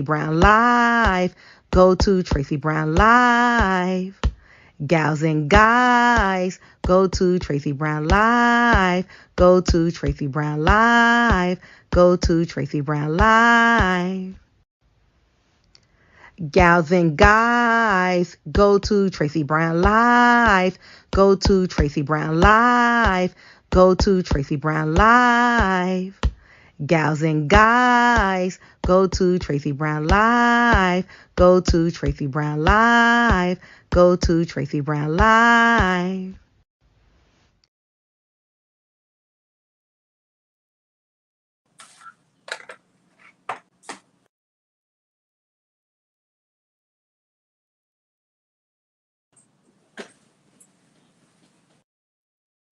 Brown Live. Go to Tracey Brown Live. Gals and guys, go to Tracey Brown Live. Go to Tracey Brown Live. Go to Tracey Brown Live. Gals and guys, go to Tracey Brown Live. Go to Tracey Brown Live. Go to Tracey Brown Live. Gals and guys, go to Tracey Brown Live. Go to Tracey Brown Live. Go to Tracey Brown Live.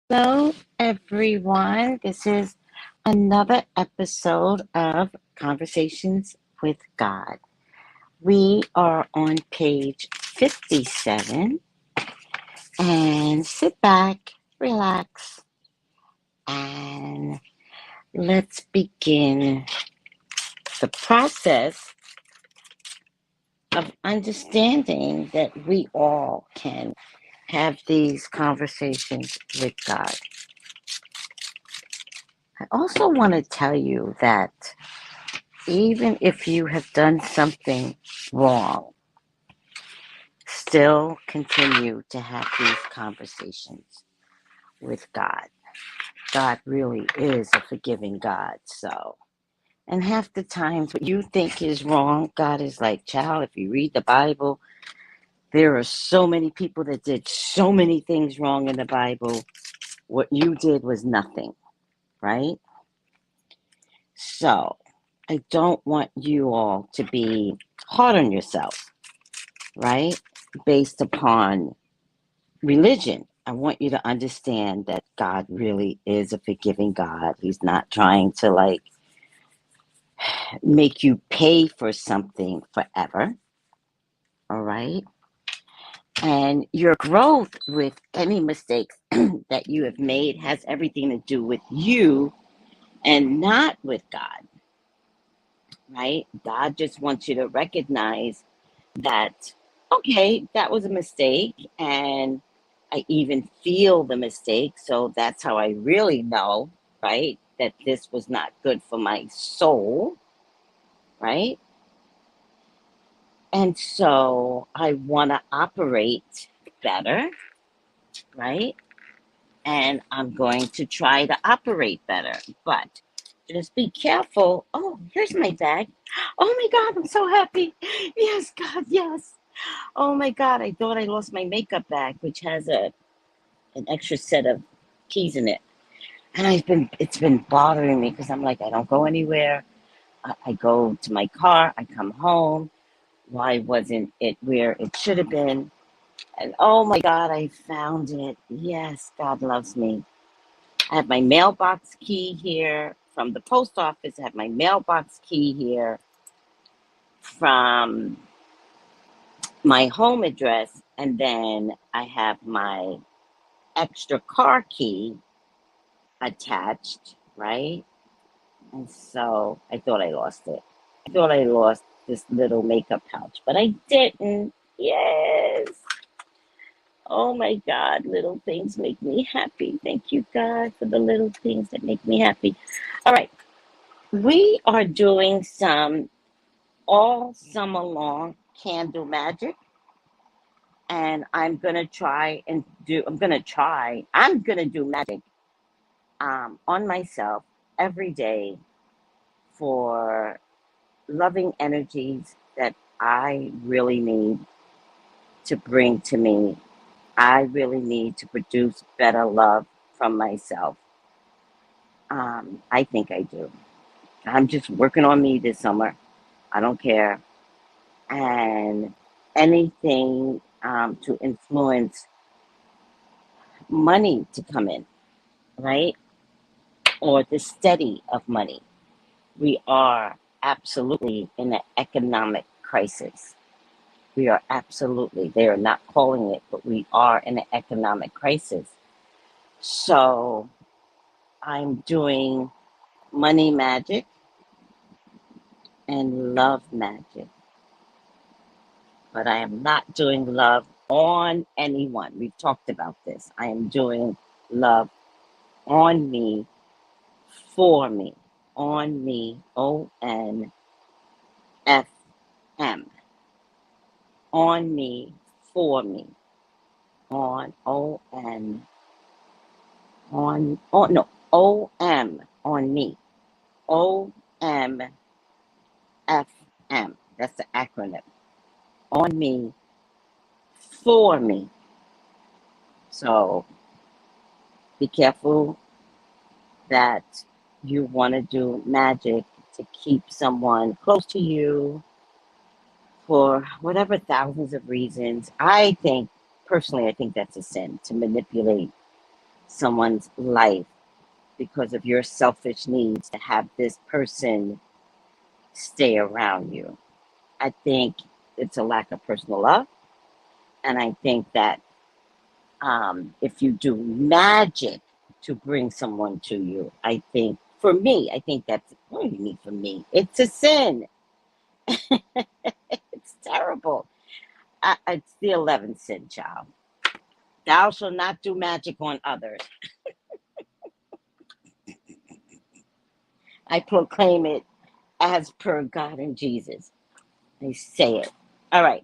Hello, everyone. This is another episode of Conversations with God. We are on page 57, and sit back, relax, and let's begin the process of understanding that we all can have these conversations with God. I also want to tell you that even if you have done something wrong, still continue to have these conversations with God. God really is a forgiving God. And half the times what you think is wrong, God is like, child, if you read the Bible, there are so many people that did so many things wrong in the Bible. What you did was nothing, right? So I don't want you all to be hard on yourself, right? Based upon religion. I want you to understand that God really is a forgiving God. He's not trying to make you pay for something forever. All right. And your growth with any mistakes that you have made has everything to do with you and not with God. Right? God just wants you to recognize that, okay, that was a mistake, and I even feel the mistake. So that's how I really know, right, that this was not good for my soul, right? And so I want to operate better, right? And I'm going to try to operate better, but just be careful. Oh, here's my bag. Oh my God, I'm so happy. Yes, God, yes. Oh my God, I thought I lost my makeup bag, which has an extra set of keys in it. And it's been bothering me because I'm like, I don't go anywhere. I go to my car, I come home. Why wasn't it where it should have been? And oh my God, I found it. Yes, God loves me. I have my mailbox key here from the post office. I have my mailbox key here from my home address. And then I have my extra car key attached, right? And so I thought I lost it. I thought I lost this little makeup pouch, but I didn't. Yes. Oh my God, little things make me happy. Thank you, God, for the little things that make me happy. All right. We are doing some all summer long candle magic. And I'm going to do magic on myself every day for loving energies that I really need to bring to me. I really need to produce better love from myself. I think I do. I'm just working on me this summer. I don't care. And anything to influence money to come in, right? Or the steady of money. We are absolutely in an economic crisis. We are absolutely, they are not calling it, but we are in an economic crisis. So I'm doing money magic and love magic. But I am not doing love on anyone. We've talked about this. I am doing love on me, for me, on me, ONFM, on me, for me, on ON, on, oh no, OM, on me, OMFM. That's the acronym. On me, for me. So be careful that you want to do magic to keep someone close to you for whatever thousands of reasons. Personally, I think that's a sin, to manipulate someone's life because of your selfish needs to have this person stay around you. I think it's a lack of personal love. And I think that if you do magic to bring someone to you, I think, for me, I think that's, what do you mean for me? It's a sin. It's terrible. It's the 11th sin, child. Thou shalt not do magic on others. I proclaim it as per God and Jesus. I say it. All right.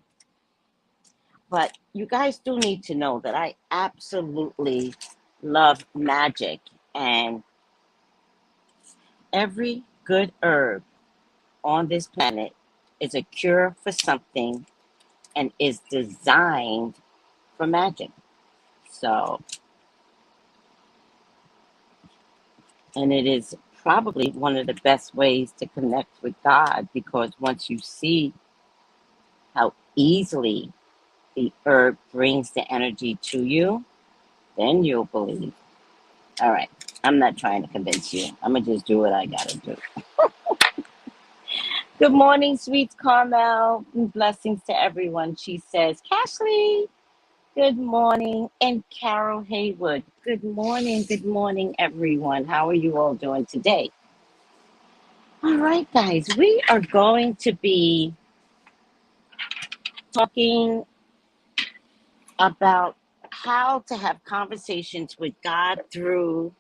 But you guys do need to know that I absolutely love magic, and every good herb on this planet is a cure for something and is designed for magic. So, and it is probably one of the best ways to connect with God, because once you see how easily the herb brings the energy to you, then you'll believe. All right. I'm not trying to convince you. I'm going to just do what I got to do. Good morning, sweet Carmel. Blessings to everyone. She says, Cashley, good morning. And Carol Haywood, good morning. Good morning, everyone. How are you all doing today? All right, guys, we are going to be talking about how to have conversations with God through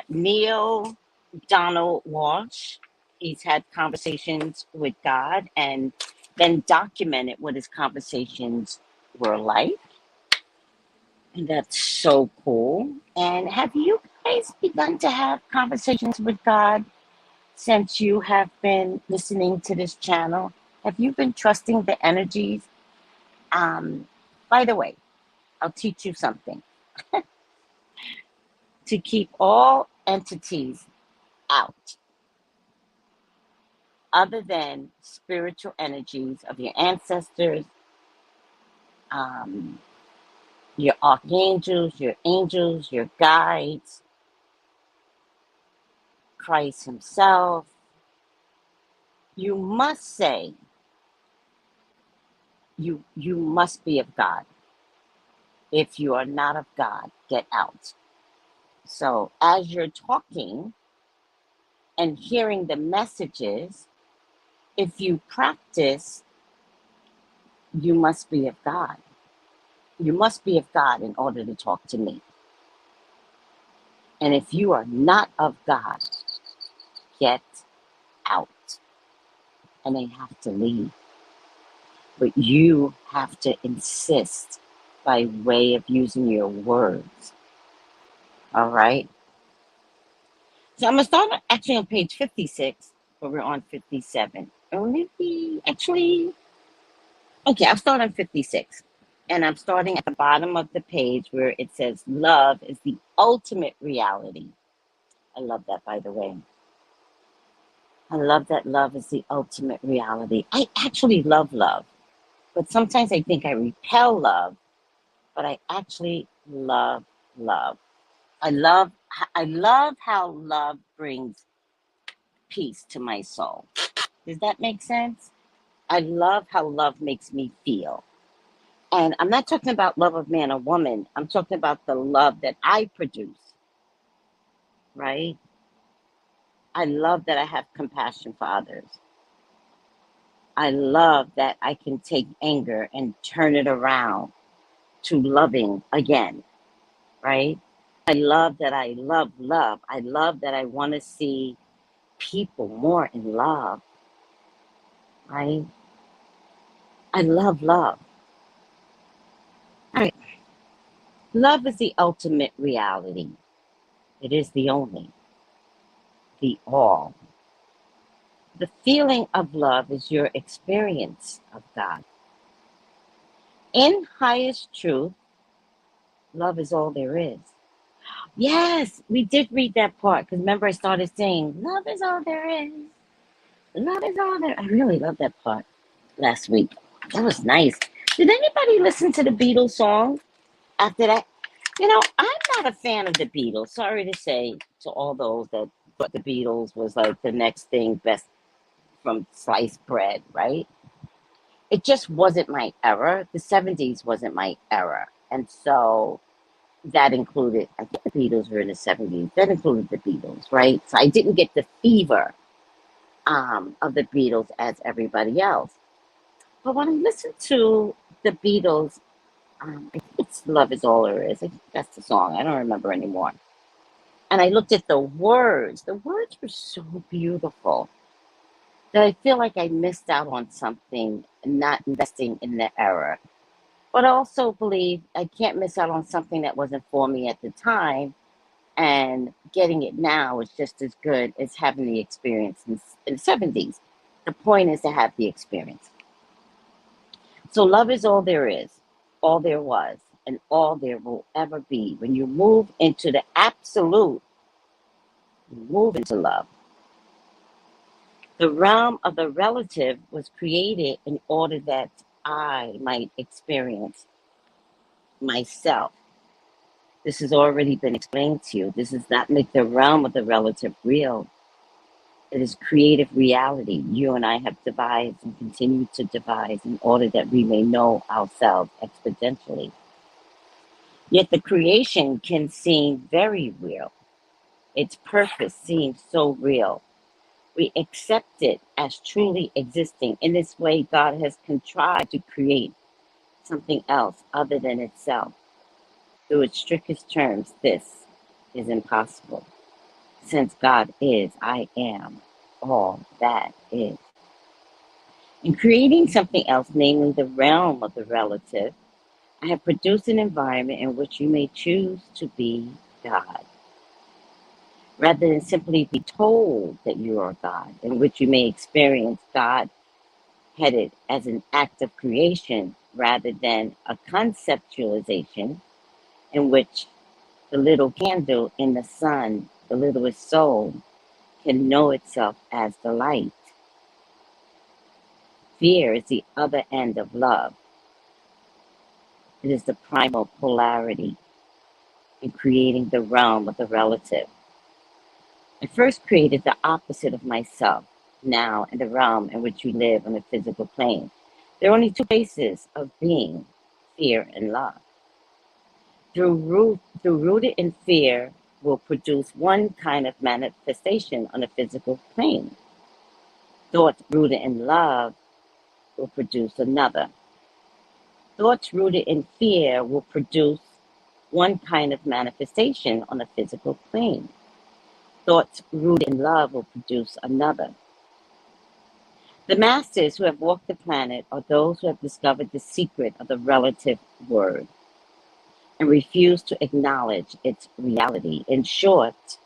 Neil Donald Walsh. He's had conversations with God and then documented what his conversations were like. And that's so cool. And have you guys begun to have conversations with God since you have been listening to this channel? Have you been trusting the energies? By the way, I'll teach you something. To keep all entities out other than spiritual energies of your ancestors, um, your archangels, your angels, your guides, Christ himself, you must say, you must be of God. If you are not of God, get out. So as you're talking and hearing the messages, if you practice, you must be of God. You must be of God in order to talk to me. And if you are not of God, get out. And they have to leave. But you have to insist by way of using your words. All right? So I'm going to start actually on page 56, but we're on 57. Or maybe, actually, okay, I'll start on 56. And I'm starting at the bottom of the page where it says, love is the ultimate reality. I love that, by the way. I love that love is the ultimate reality. I actually love love, but sometimes I think I repel love, but I actually love love. I love how love brings peace to my soul. Does that make sense? I love how love makes me feel. And I'm not talking about love of man or woman. I'm talking about the love that I produce, right? I love that I have compassion for others. I love that I can take anger and turn it around to loving again, right? I love that I love love. I love that I want to see people more in love, right? I love love. All right. Love is the ultimate reality. It is the only, the all. The feeling of love is your experience of God. In highest truth, love is all there is. Yes, we did read that part because remember I started saying, love is all there is. Love is all there. I really love that part last week. That was nice. Did anybody listen to the Beatles song after that? You know, I'm not a fan of the Beatles. Sorry to say to all those that thought the Beatles was like the next thing best from sliced bread, right? It just wasn't my era. The 70s wasn't my era. And so that included, I think the Beatles were in the 70s. That included the Beatles, right? So I didn't get the fever of the Beatles as everybody else. But when I listened to the Beatles, I think it's Love Is All There Is. I think that's the song. I don't remember anymore. And I looked at the words. The words were so beautiful that I feel like I missed out on something not investing in the era. But I also believe I can't miss out on something that wasn't for me at the time. And getting it now is just as good as having the experience in the 70s. The point is to have the experience. So love is all there is, all there was, and all there will ever be. When you move into the absolute, you move into love. The realm of the relative was created in order that I might experience myself. This has already been explained to you. This does not make the realm of the relative real. It is creative reality you and I have devised and continue to devise in order that we may know ourselves exponentially. Yet the creation can seem very real. Its purpose seems so real. We accept it as truly existing. In this way, God has contrived to create something else other than itself. Through its strictest terms, this is impossible. Since God is, I am all that is. In creating something else, namely the realm of the relative, I have produced an environment in which you may choose to be God, rather than simply be told that you are God, in which you may experience God headed as an act of creation rather than a conceptualization in which the little candle in the sun, the littlest soul, can know itself as the light. Fear is the other end of love. It is the primal polarity in creating the realm of the relative. I first created the opposite of myself, now in the realm in which we live on the physical plane. There are only two places of being, fear and love. Through rooted in fear will produce one kind of manifestation on the physical plane. Thoughts rooted in love will produce another. Thoughts rooted in fear will produce one kind of manifestation on the physical plane. Thoughts rooted in love will produce another. The masters who have walked the planet are those who have discovered the secret of the relative word and refuse to acknowledge its reality. In short,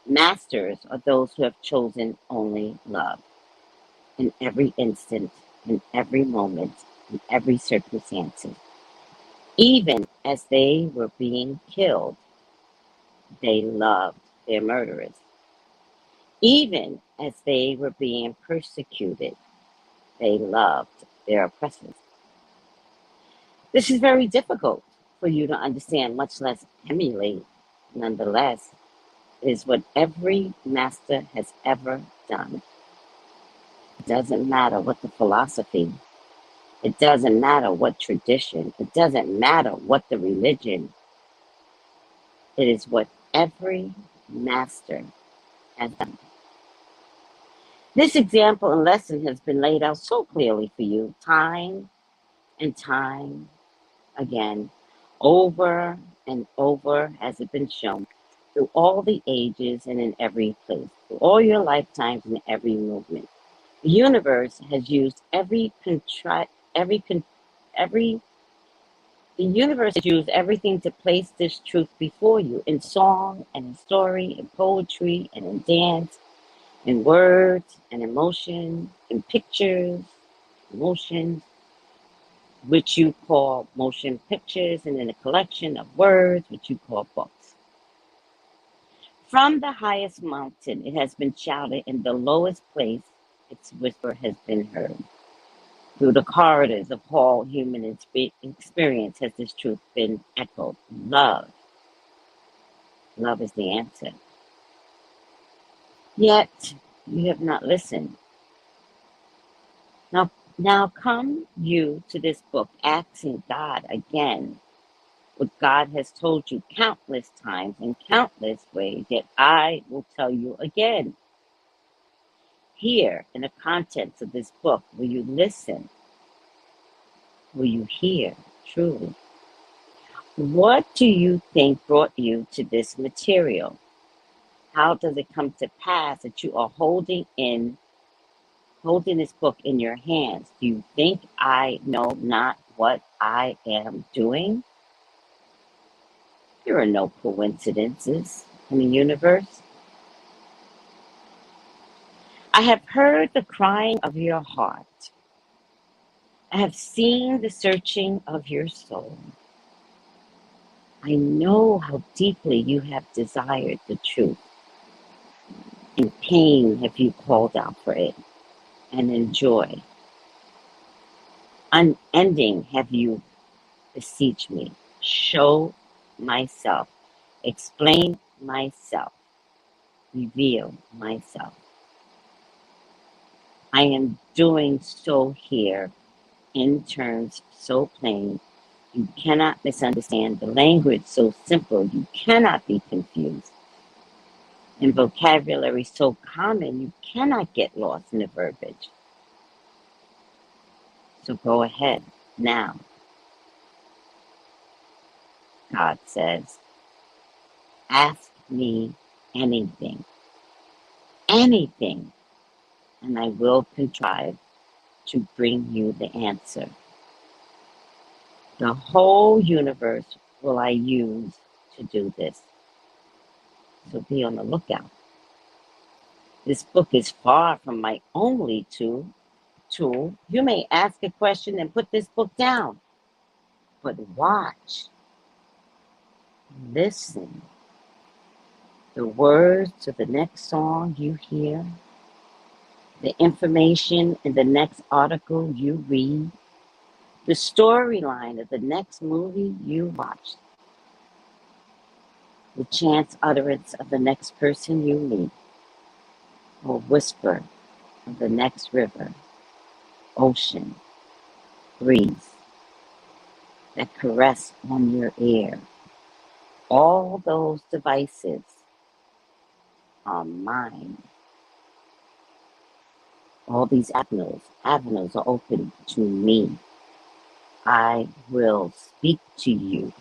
masters are those who have chosen only love in every instant, in every moment, in every circumstance. Even as they were being killed, they loved their murderers. Even as they were being persecuted, they loved their oppressors. This is very difficult for you to understand, much less emulate. Nonetheless, it is what every master has ever done. It doesn't matter what the philosophy, it doesn't matter what tradition, it doesn't matter what the religion. It is what every master has done. This example and lesson has been laid out so clearly for you, time and time again, over and over has it been shown through all the ages and in every place, through all your lifetimes and every movement. The universe has used every the universe has used everything to place this truth before you in song and in story, in poetry and in dance, in words and emotion, in pictures, emotions, which you call motion pictures, and in a collection of words, which you call books. From the highest mountain, it has been shouted, in the lowest place, its whisper has been heard. Through the corridors of all human experience has this truth been echoed. Love. Love is the answer. Yet, you have not listened. Now come you to this book, asking God again what God has told you countless times in countless ways, yet I will tell you again. Here, in the contents of this book, will you listen? Will you hear truly? What do you think brought you to this material? How does it come to pass that you are holding this book in your hands? Do you think I know not what I am doing? There are no coincidences in the universe. I have heard the crying of your heart. I have seen the searching of your soul. I know how deeply you have desired the truth. In pain have you called out for it, and in joy. Unending have you beseeched me. Show myself, explain myself, reveal myself. I am doing so here in terms so plain, you cannot misunderstand the language so simple, you cannot be confused. In vocabulary so common, you cannot get lost in the verbiage. So go ahead now. God says, ask me anything, anything, and I will contrive to bring you the answer. The whole universe will I use to do this. So be on the lookout. This book is far from my only tool. You may ask a question and put this book down, but watch, listen. The words to the next song you hear, the information in the next article you read, the storyline of the next movie you watch, the chance utterance of the next person you meet, or whisper of the next river, ocean, breeze that caress on your ear. All those devices are mine. All these avenues are open to me. I will speak to you.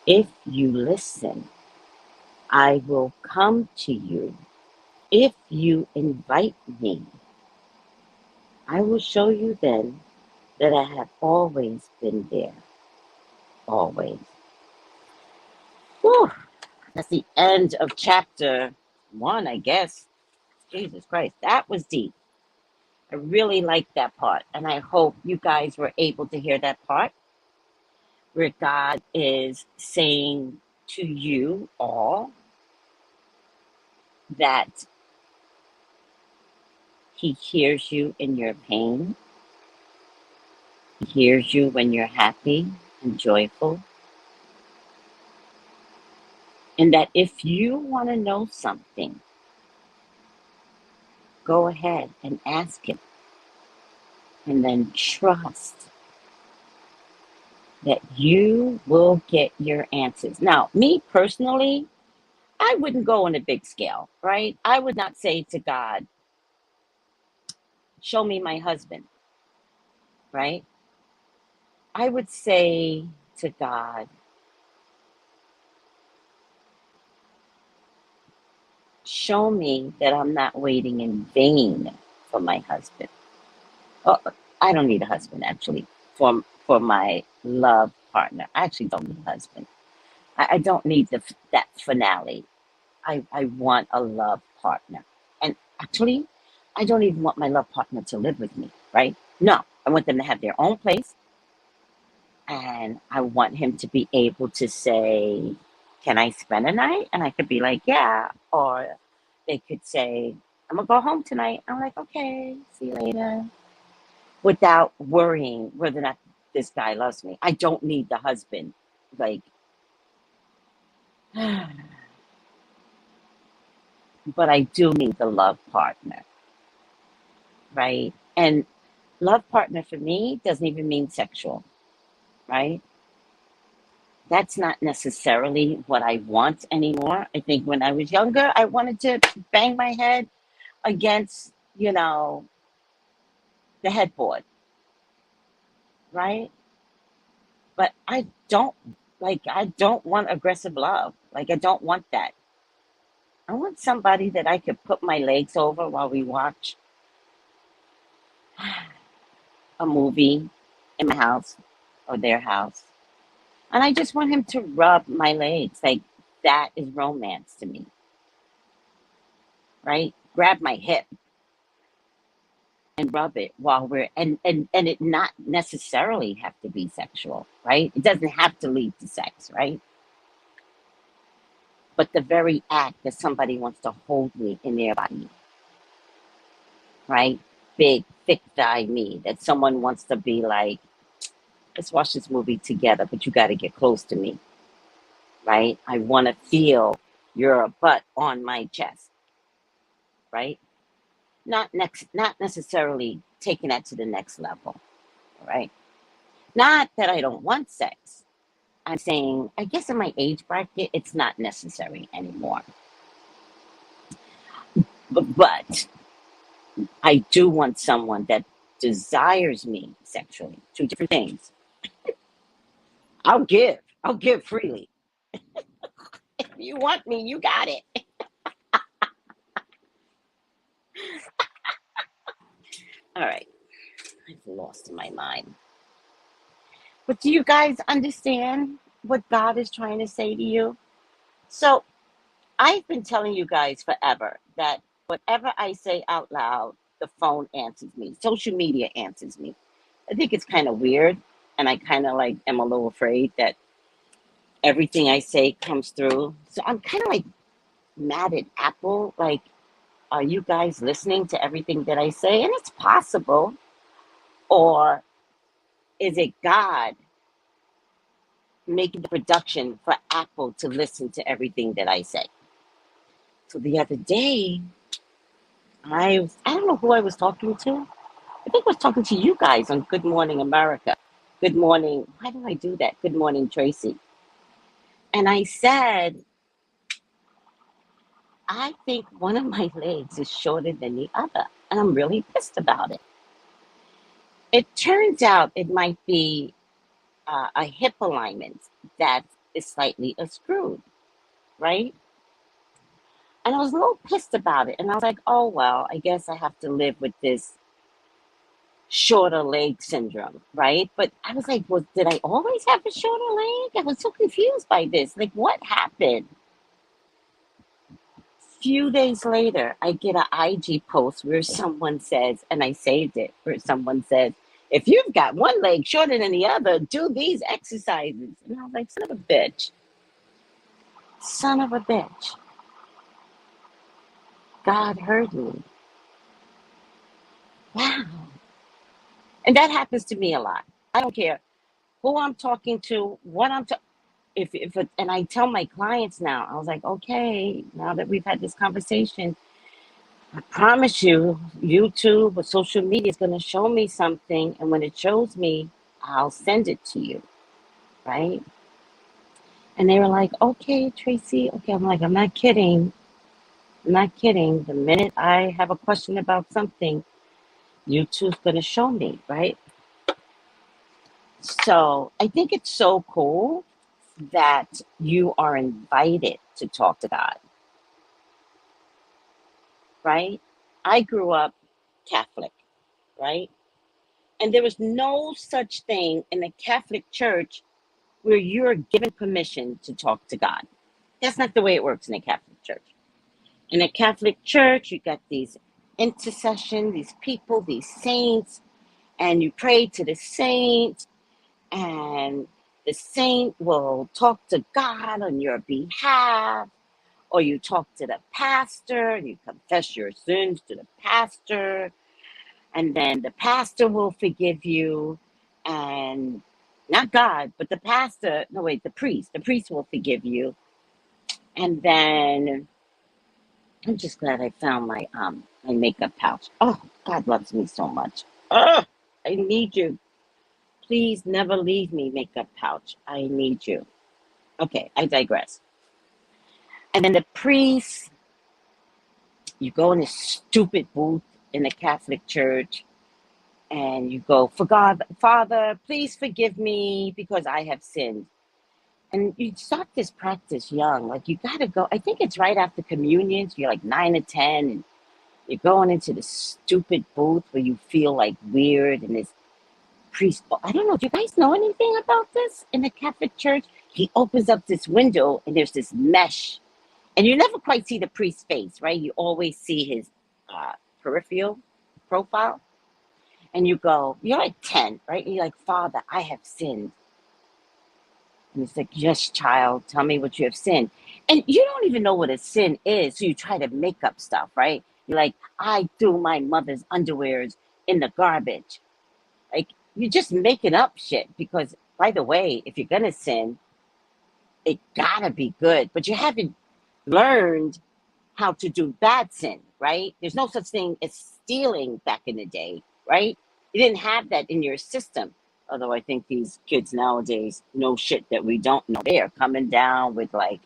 If you listen, I will come to you. If you invite me, I will show you then that I have always been there. Always. Whew. That's the end of chapter 1, I guess. Jesus Christ, that was deep. I really liked that part, and I hope you guys were able to hear that part where God is saying to you all that He hears you in your pain, He hears you when you're happy and joyful, and that if you want to know something, go ahead and ask Him, and then trust that you will get your answers. Now, me personally, I wouldn't go on a big scale, right? I would not say to God, show me my husband, right? I would say to God, show me that I'm not waiting in vain for my husband. Oh, I don't need a husband actually for my love partner. I actually don't need a husband. I don't need that finale. I want a love partner. And actually, I don't even want my love partner to live with me, right? No, I want them to have their own place. And I want him to be able to say, can I spend a night? And I could be like, yeah. Or they could say, I'm going to go home tonight. I'm like, okay, see you later. Without worrying whether or not this guy loves me. I don't need the husband. Like, but I do need the love partner, right? And love partner for me doesn't even mean sexual, right? That's not necessarily what I want anymore. I think when I was younger, I wanted to bang my head against, the headboard, right? But I don't want aggressive love. Like, I don't want that. I want somebody that I could put my legs over while we watch a movie in my house or their house. And I just want him to rub my legs. Like, that is romance to me, right? Grab my hip and rub it while we're and it not necessarily have to be sexual, right? It doesn't have to lead to sex, right? But the very act that somebody wants to hold me in their body, right? Big, thick thigh me, that someone wants to be like, let's watch this movie together, but you got to get close to me, right? I want to feel your butt on my chest, right? Not necessarily taking that to the next level, right? Not that I don't want sex. I'm saying, I guess in my age bracket, it's not necessary anymore. But I do want someone that desires me sexually. Two different things. I'll give. I'll give freely. If you want me, you got it. All right. I've lost my mind. But do you guys understand what God is trying to say to you? So I've been telling you guys forever that whatever I say out loud, the phone answers me. Social media answers me. I think it's kind of weird. And I kind of like am a little afraid that everything I say comes through. So I'm kind of like mad at Apple. Like, are you guys listening to everything that I say? And it's possible. Or is it God making the production for Apple to listen to everything that I say? So the other day, I don't know who I was talking to. I think I was talking to you guys on Good Morning America. Good morning. Why do I do that? Good morning, Tracy. And I said, I think one of my legs is shorter than the other. And I'm really pissed about it. It turns out it might be a hip alignment that is slightly screwed, right? And I was a little pissed about it. And I was like, oh, well, I guess I have to live with this shorter leg syndrome, right? But I was like, well, did I always have a shorter leg? I was so confused by this. Like, what happened? Few days later, I get an IG post where someone says, and I saved it, where someone says, if you've got one leg shorter than the other, do these exercises. And I was like, son of a bitch. Son of a bitch. God heard me. Wow. And that happens to me a lot. I don't care who I'm talking to, what I'm talking. And I tell my clients now, I was like, okay, now that we've had this conversation, I promise you, YouTube or social media is going to show me something. And when it shows me, I'll send it to you. Right. And they were like, okay, Tracy. Okay. I'm like, I'm not kidding. I'm not kidding. The minute I have a question about something, YouTube's going to show me, right? So I think it's so cool that you are invited to talk to God, right? I grew up Catholic, right? And there was no such thing in the Catholic Church where you're given permission to talk to God. That's not the way it works in the Catholic Church. In a Catholic Church, you got these intercession, these people, these saints, and you pray to the saint, and the saint will talk to God on your behalf, or you talk to the pastor and you confess your sins to the pastor, and then the pastor will forgive you, and not God, but the pastor, no wait, the priest will forgive you. And then I'm just glad I found my makeup pouch. Oh, God loves me so much. Ugh, I need you. Please never leave me, makeup pouch. I need you. Okay, I digress. And then the priest, you go in this stupid booth in the Catholic Church, and you go, for God, Father, please forgive me because I have sinned. And you start this practice young. Like, you got to go. I think it's right after communion. So you're like 9 or 10, and you're going into this stupid booth where you feel like weird, and this priest, I don't know, do you guys know anything about this in the Catholic Church? He opens up this window and there's this mesh, and you never quite see the priest's face, right? You always see his peripheral profile, and you go, you're like 10, right? And you're like, Father, I have sinned. And it's like, yes, child, tell me what you have sinned. And you don't even know what a sin is, so you try to make up stuff, right? You're like, I threw my mother's underwears in the garbage. Like, you're just making up shit because, by the way, if you're going to sin, it gotta be good. But you haven't learned how to do bad sin, right? There's no such thing as stealing back in the day, right? You didn't have that in your system. Although I think these kids nowadays know shit that we don't know. They are coming down with like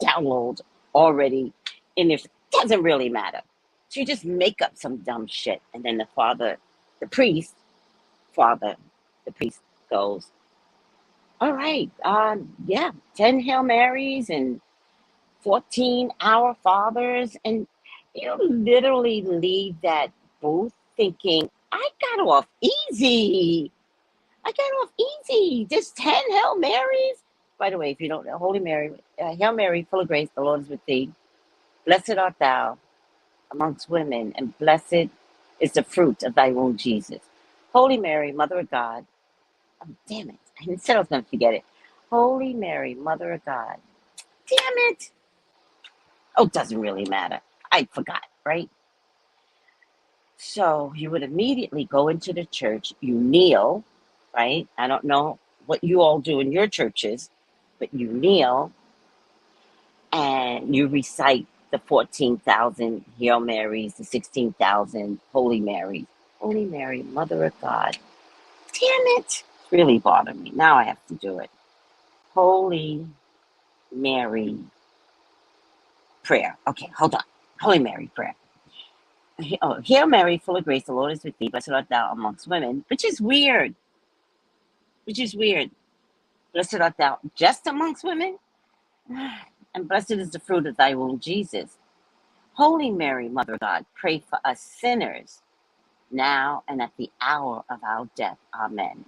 downloads already in there. Doesn't really matter. So you just make up some dumb shit. And then the priest, father, the priest goes, all right, yeah, 10 Hail Marys and 14 Our Fathers. And you literally leave that booth thinking, I got off easy. I got off easy. Just 10 Hail Marys. By the way, if you don't know, Holy Mary, Hail Mary, full of grace, the Lord is with thee. Blessed art thou amongst women, and blessed is the fruit of thy womb, Jesus. Holy Mary, Mother of God. Oh, damn it. I said I was going to forget it. Holy Mary, Mother of God. Damn it. Oh, it doesn't really matter. I forgot, right? So you would immediately go into the church, you kneel, right? I don't know what you all do in your churches, but you kneel and you recite the 14,000 Hail Marys, the 16,000 Holy Marys. Holy Mary, Mother of God. Damn it. It's really bothering me. Now I have to do it. Holy Mary prayer. Okay, hold on. Holy Mary prayer. Oh, Hail Mary, full of grace, the Lord is with thee. Blessed art thou amongst women, which is weird. Which is weird. Blessed art thou just amongst women, and blessed is the fruit of thy womb, Jesus. Holy Mary, Mother of God, pray for us sinners, now and at the hour of our death. Amen.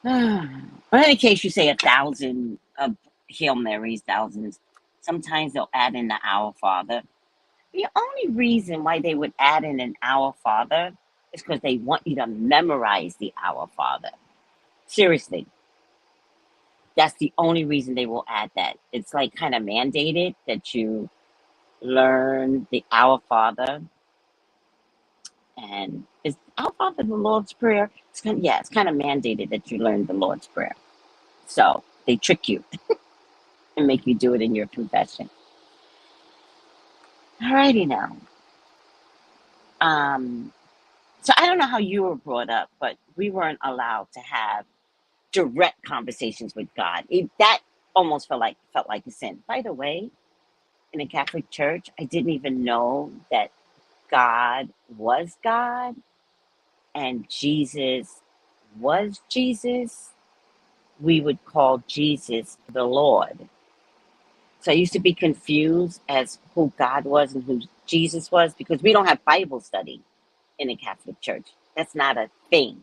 But in any case, you say 1,000 of Hail Marys, thousands. Sometimes they'll add in the Our Father. The only reason why they would add in an Our Father is because they want you to memorize the Our Father. Seriously. That's the only reason they will add that. It's like kind of mandated that you learn the Our Father. And is Our Father the Lord's Prayer? It's kind of mandated that you learn the Lord's Prayer. So they trick you and make you do it in your confession. Alrighty now. So I don't know how you were brought up, but we weren't allowed to have direct conversations with God. That almost felt like a sin. By the way, in the Catholic Church, I didn't even know that God was God and Jesus was Jesus. We would call Jesus the Lord. So I used to be confused as who God was and who Jesus was, because we don't have Bible study in the Catholic Church. That's not a thing,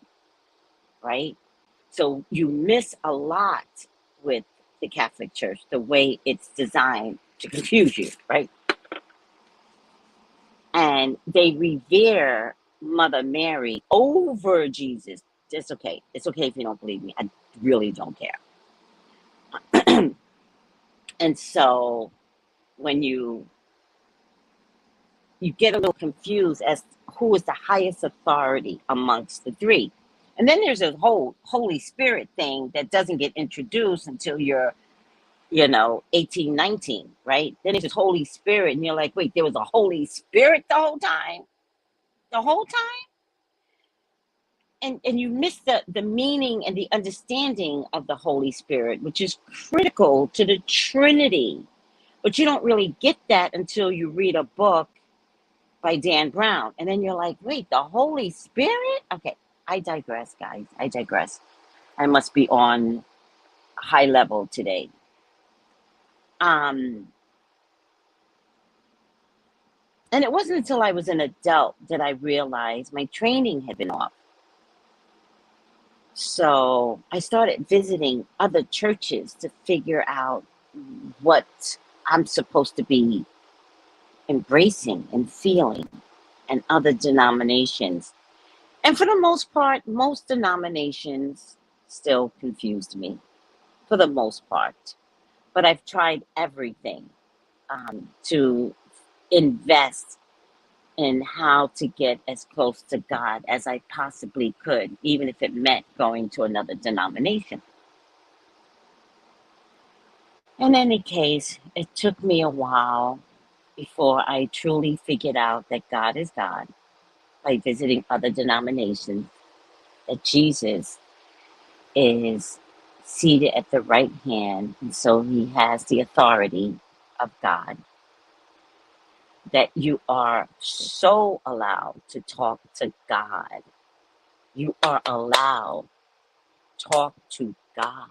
right? So you miss a lot with the Catholic Church, the way it's designed to confuse you, right? And they revere Mother Mary over Jesus. It's okay. It's okay if you don't believe me. I really don't care. And so when you get a little confused as who is the highest authority amongst the three. And then there's a whole Holy Spirit thing that doesn't get introduced until you're, 18, 19, right? Then there's this Holy Spirit, and you're like, wait, there was a Holy Spirit the whole time? The whole time? And you miss the meaning and the understanding of the Holy Spirit, which is critical to the Trinity. But you don't really get that until you read a book by Dan Brown. And then you're like, wait, the Holy Spirit? Okay, I digress, guys. I digress. I must be on a high level today. And it wasn't until I was an adult that I realized my training had been off. So I started visiting other churches to figure out what I'm supposed to be embracing and feeling, and other denominations. And for the most part, most denominations still confused me, for the most part. But I've tried everything to invest in how to get as close to God as I possibly could, even if it meant going to another denomination. In any case, it took me a while before I truly figured out that God is God by visiting other denominations, that Jesus is seated at the right hand, and so he has the authority of God, that you are so allowed to talk to God. You are allowed to talk to God.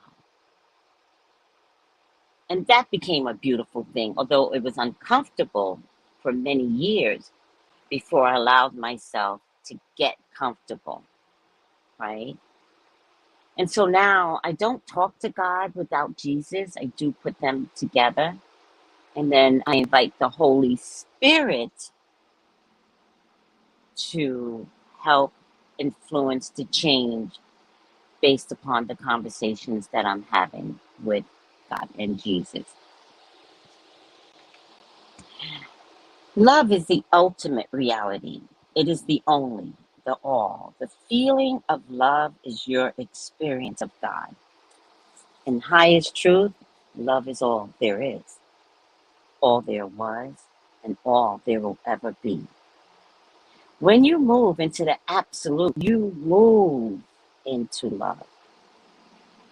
And that became a beautiful thing, although it was uncomfortable for many years before I allowed myself to get comfortable, right? And so now I don't talk to God without Jesus. I do put them together. And then I invite the Holy Spirit to help influence the change based upon the conversations that I'm having with God and Jesus. Love is the ultimate reality. It is the only, the all. The feeling of love is your experience of God. In highest truth, love is all there is, all there was, and all there will ever be. When you move into the absolute, you move into love.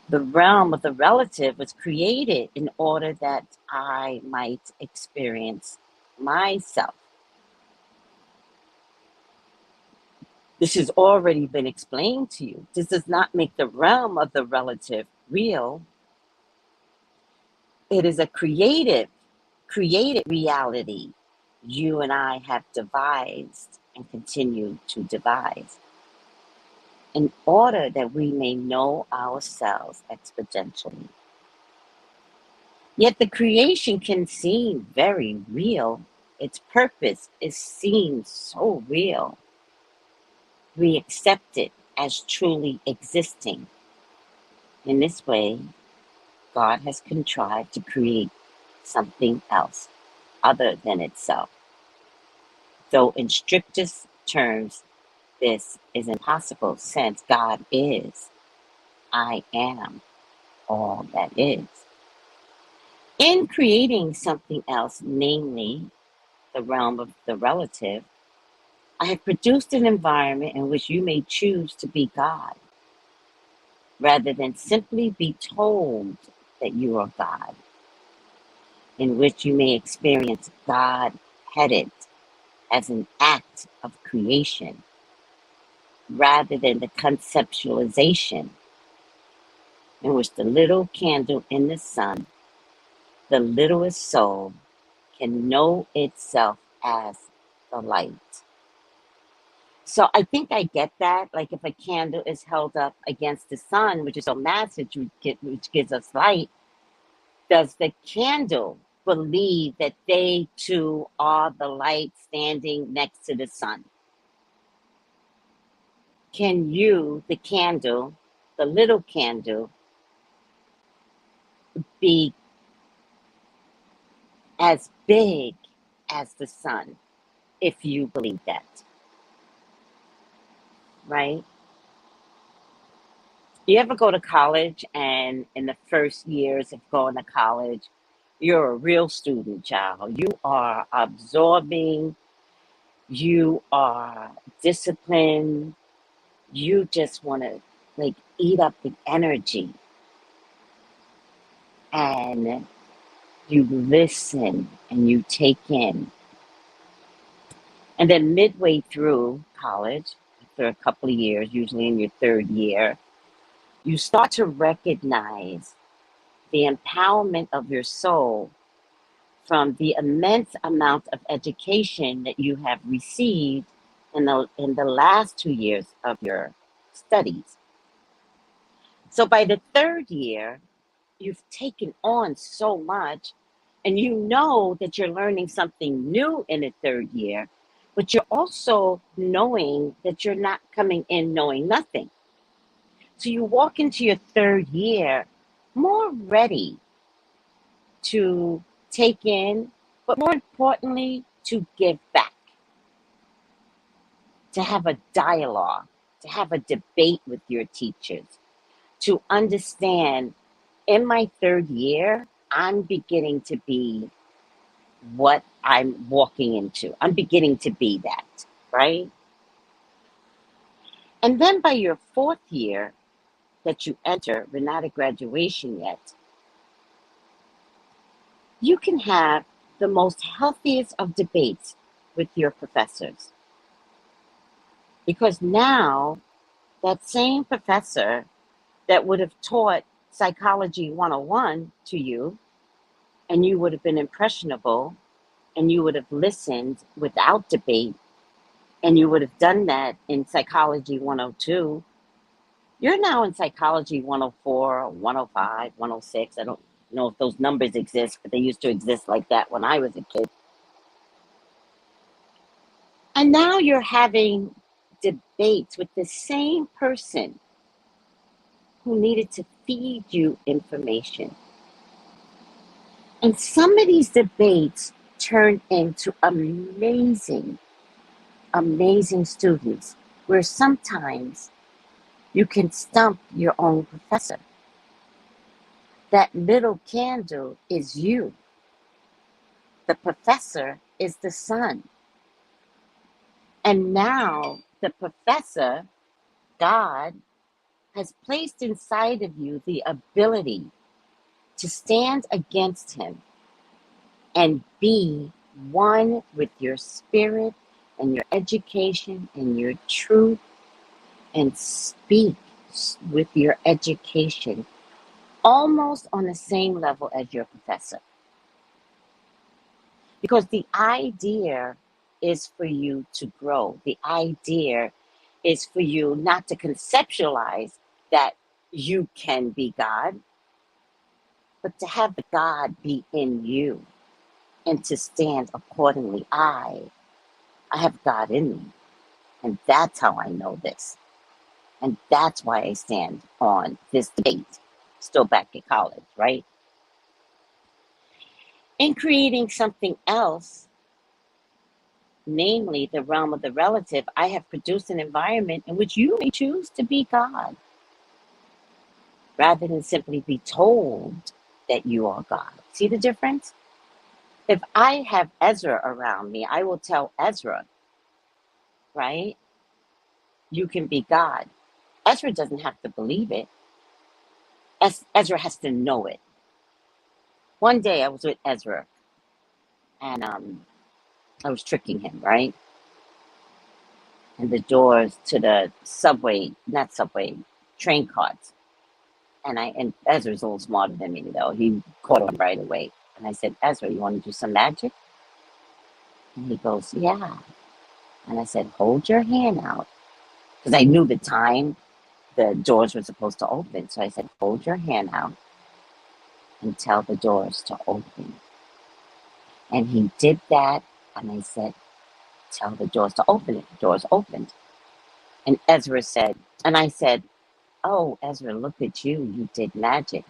The realm of the relative was created in order that I might experience myself. This has already been explained to you. This does not make the realm of the relative real. It is a created reality you and I have devised and continue to devise in order that we may know ourselves exponentially. Yet the creation can seem very real. Its purpose is seen so real. We accept it as truly existing. In this way, God has contrived to create something else other than itself. Though in strictest terms, this is impossible, since God is, I am, all that is. In creating something else, namely the realm of the relative, I have produced an environment in which you may choose to be God, rather than simply be told that you are God. in which you may experience God headed as an act of creation rather than the conceptualization in which the little candle in the sun, the littlest soul, can know itself as the light. So I think I get that. Like if a candle is held up against the sun, which is so massive, which gives us light, does the candle believe that they too are the light standing next to the sun? Can you, the candle, the little candle, be as big as the sun if you believe that? Right? You ever go to college and in the first years of going to college, you're a real student, child. You are absorbing, you are disciplined, you just want to like eat up the energy and you listen and you take in. And then midway through college, after a couple of years, usually in your third year, you start to recognize the empowerment of your soul from the immense amount of education that you have received in the last 2 years of your studies. So by the third year, you've taken on so much, and you know that you're learning something new in the third year, but you're also knowing that you're not coming in knowing nothing. So you walk into your third year more ready to take in, but more importantly, to give back, to have a dialogue, to have a debate with your teachers, to understand in my third year, I'm beginning to be what I'm walking into. I'm beginning to be that, right? And then by your fourth year that you enter, we're not at graduation yet, you can have the most healthiest of debates with your professors. Because now that same professor that would have taught Psychology 101 to you, and you would have been impressionable, and you would have listened without debate, and you would have done that in Psychology 102, you're now in Psychology 104, 105, 106. I don't know if those numbers exist, but they used to exist like that when I was a kid. And now you're having debates with the same person who needed to feed you information. And some of these debates turned into amazing, amazing students, where sometimes you can stump your own professor. That little candle is you. The professor is the sun. And now the professor, God, has placed inside of you the ability to stand against him and be one with your spirit and your education and your truth, and speak with your education almost on the same level as your professor. Because the idea is for you to grow. The idea is for you not to conceptualize that you can be God, but to have the God be in you and to stand accordingly. I have God in me, and that's how I know this. And that's why I stand on this debate, still back at college, right? In creating something else, namely the realm of the relative, I have produced an environment in which you may choose to be God, rather than simply be told that you are God. See the difference? If I have Ezra around me, I will tell Ezra, right? You can be God. Ezra doesn't have to believe it. Ezra has to know it. One day I was with Ezra And I was tricking him, right? And the doors to the train cards. And Ezra's a little smarter than me, though. He caught on right away. And I said, Ezra, you want to do some magic? And he goes, yeah. And I said, hold your hand out. Because I knew the time the doors were supposed to open. So I said, hold your hand out and tell the doors to open. And he did that. And I said, tell the doors to open it. The doors opened. And Ezra said, and I said, oh, Ezra, look at you. You did magic.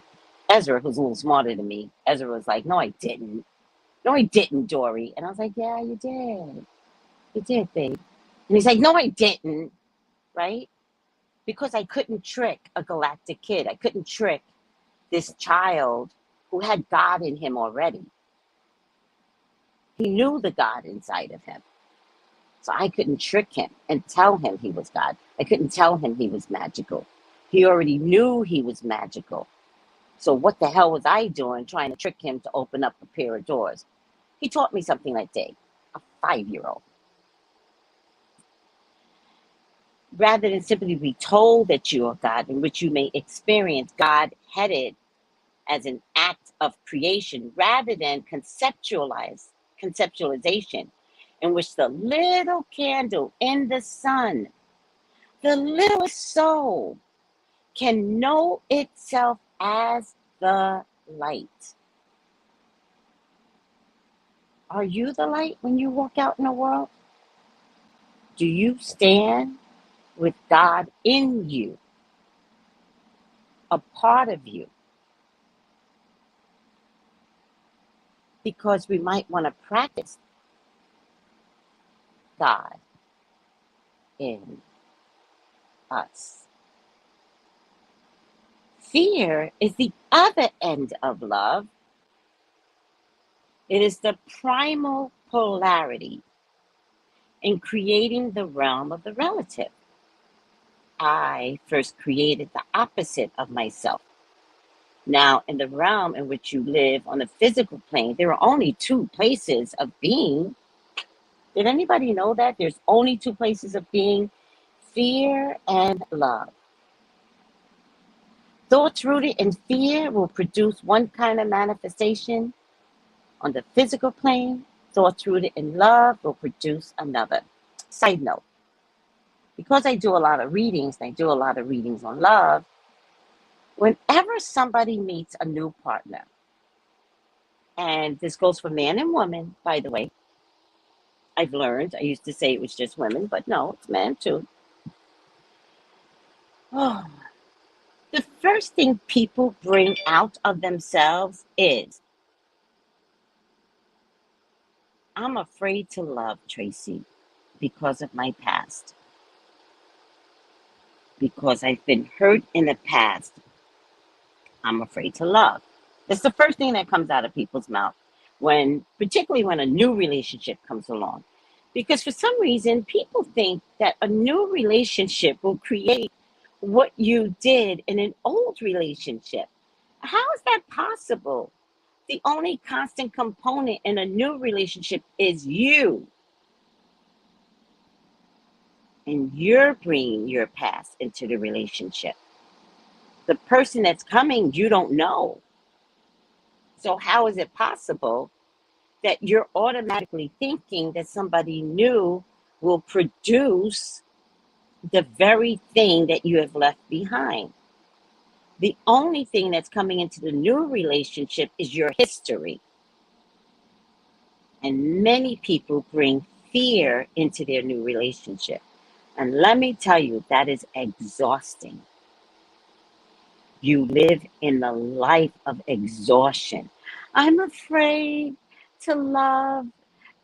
Ezra, who's a little smarter than me, Ezra was like, no, I didn't. No, I didn't, Dory. And I was like, yeah, you did. You did, babe. And he's like, no, I didn't. Right? Because I couldn't trick a galactic kid. I couldn't trick this child who had God in him already. He knew the God inside of him. So I couldn't trick him and tell him he was God. I couldn't tell him he was magical. He already knew he was magical. So what the hell was I doing trying to trick him to open up a pair of doors? He taught me something that day, a 5-year-old. Rather than simply be told that you are God, in which you may experience God headed as an act of creation, rather than conceptualization, in which the little candle in the sun, the littlest soul, can know itself as the light. Are you the light when you walk out in the world? Do you stand with God in you, a part of you? Because we might want to practice God in us. Fear is the other end of love. It is the primal polarity in creating the realm of the relative. I first created the opposite of myself. Now, in the realm in which you live on the physical plane, there are only 2 places of being. Did anybody know that? There's only 2 places of being, fear and love. Thoughts rooted in fear will produce one kind of manifestation on the physical plane. Thoughts rooted in love will produce another. Side note, because I do a lot of readings, and I do a lot of readings on love, whenever somebody meets a new partner, and this goes for man and woman, by the way, I've learned, I used to say it was just women, but no, it's men too. Oh, the first thing people bring out of themselves is, I'm afraid to love, Tracy, because of my past. Because I've been hurt in the past, I'm afraid to love. That's the first thing that comes out of people's mouth, particularly when a new relationship comes along. Because for some reason, people think that a new relationship will create what you did in an old relationship. How is that possible? The only constant component in a new relationship is you. And you're bringing your past into the relationship. The person that's coming, you don't know. So how is it possible that you're automatically thinking that somebody new will produce the very thing that you have left behind? The only thing that's coming into the new relationship is your history. And many people bring fear into their new relationship. And let me tell you, that is exhausting. You live in the life of exhaustion. I'm afraid to love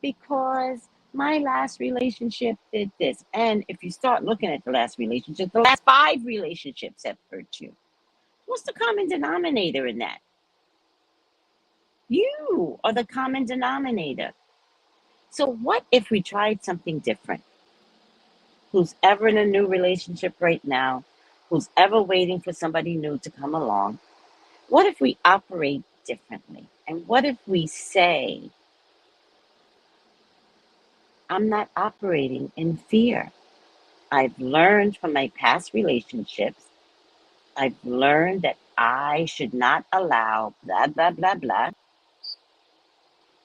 because my last relationship did this. And if you start looking at the last relationship, the last 5 relationships have hurt you. What's the common denominator in that? You are the common denominator. So what if we tried something different? Who's ever in a new relationship right now, who's ever waiting for somebody new to come along, what if we operate differently? And what if we say, I'm not operating in fear. I've learned from my past relationships. I've learned that I should not allow blah, blah, blah, blah.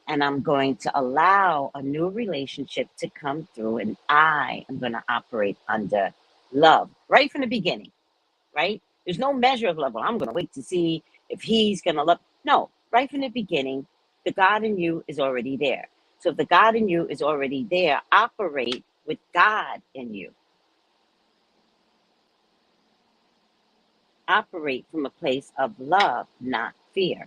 And I'm going to allow a new relationship to come through, and I am going to operate under love right from the beginning, right? There's no measure of love. Well, I'm going to wait to see if he's going to love. No, right from the beginning, the God in you is already there. So if the God in you is already there, operate with God in you. Operate from a place of love, not fear.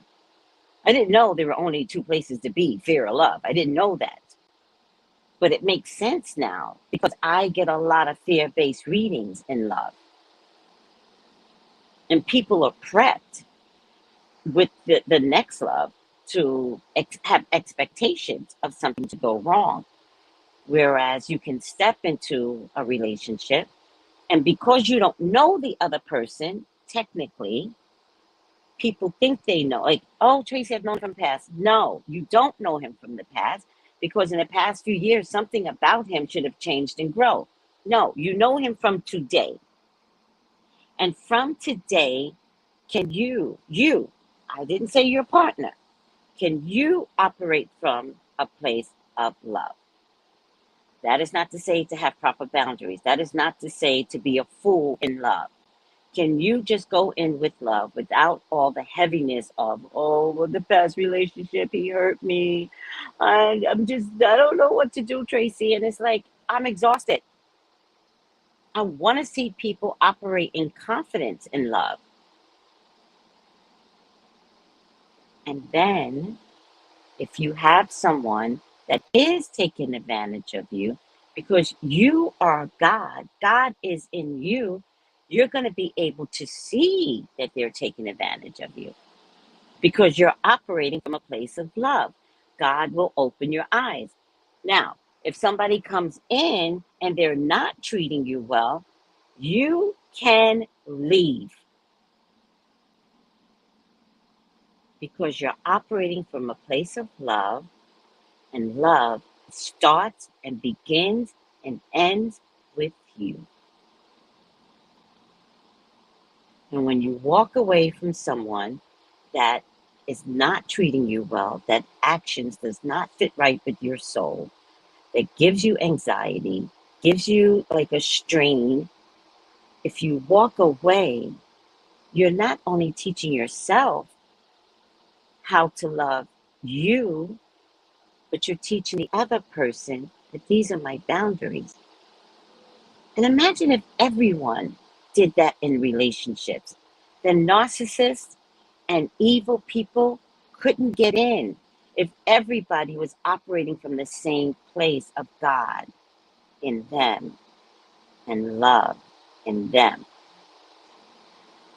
I didn't know there were only two places to be, fear or love. I didn't know that. But it makes sense now because I get a lot of fear-based readings in love. And people are prepped with the next love to have expectations of something to go wrong. Whereas you can step into a relationship, and because you don't know the other person, technically, people think they know. Like, oh, Tracey, I've known him from the past. No, you don't know him from the past because in the past few years, something about him should have changed and grown. No, you know him from today. And from today, can you, I didn't say your partner, can you operate from a place of love? That is not to say to have proper boundaries. That is not to say to be a fool in love. Can you just go in with love without all the heaviness of, oh, well, the past relationship, he hurt me. I don't know what to do, Tracey. And it's like, I'm exhausted. I want to see people operate in confidence in love. And then if you have someone that is taking advantage of you because you are God, God is in you, you're going to be able to see that they're taking advantage of you because you're operating from a place of love. God will open your eyes. Now, if somebody comes in and they're not treating you well, you can leave because you're operating from a place of love. And love starts and begins and ends with you. And when you walk away from someone that is not treating you well, that actions does not fit right with your soul, that gives you anxiety, gives you like a strain, if you walk away, you're not only teaching yourself how to love you, but you're teaching the other person that these are my boundaries. And imagine if everyone did that in relationships. Then narcissists and evil people couldn't get in if everybody was operating from the same place of God in them and love in them.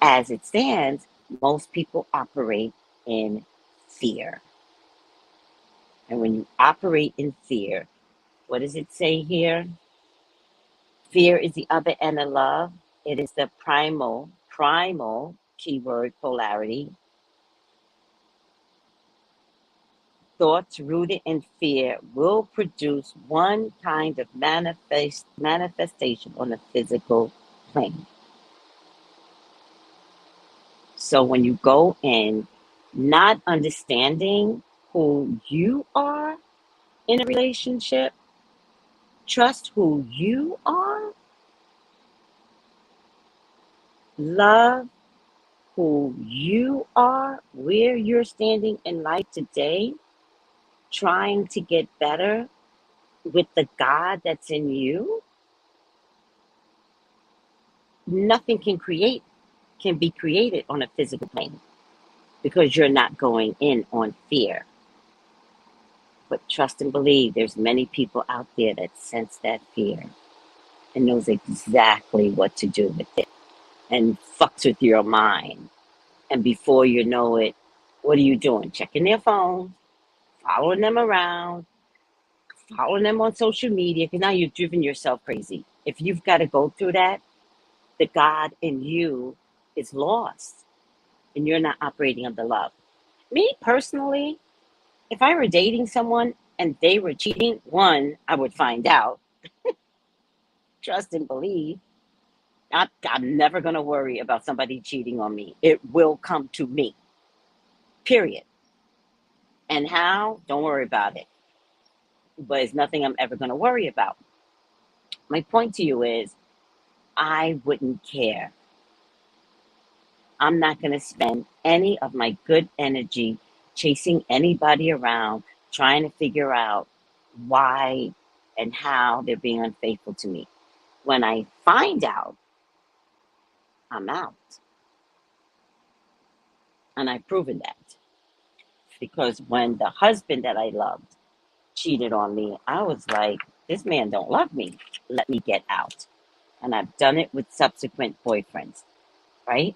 As it stands, most people operate in fear. And when you operate in fear, what does it say here? Fear is the other end of love. It is the primal, keyword polarity. Thoughts rooted in fear will produce one kind of manifestation on a physical plane. So when you go in not understanding who you are in a relationship, trust who you are, love who you are, where you're standing in life today, trying to get better with the God that's in you, nothing can be created on a physical plane because you're not going in on fear. But trust and believe there's many people out there that sense that fear and knows exactly what to do with it and fucks with your mind. And before you know it, what are you doing? Checking their phone, following them around, following them on social media, because now you've driven yourself crazy. If you've got to go through that, the God in you is lost and you're not operating under love. Me personally, if I were dating someone and they were cheating, one, I would find out. Trust and believe. I'm never going to worry about somebody cheating on me. It will come to me, period. And how? Don't worry about it. But it's nothing I'm ever going to worry about. My point to you is, I wouldn't care. I'm not going to spend any of my good energy chasing anybody around, trying to figure out why and how they're being unfaithful to me. When I find out, I'm out. And I've proven that. Because when the husband that I loved cheated on me, I was like, this man don't love me. Let me get out. And I've done it with subsequent boyfriends, right?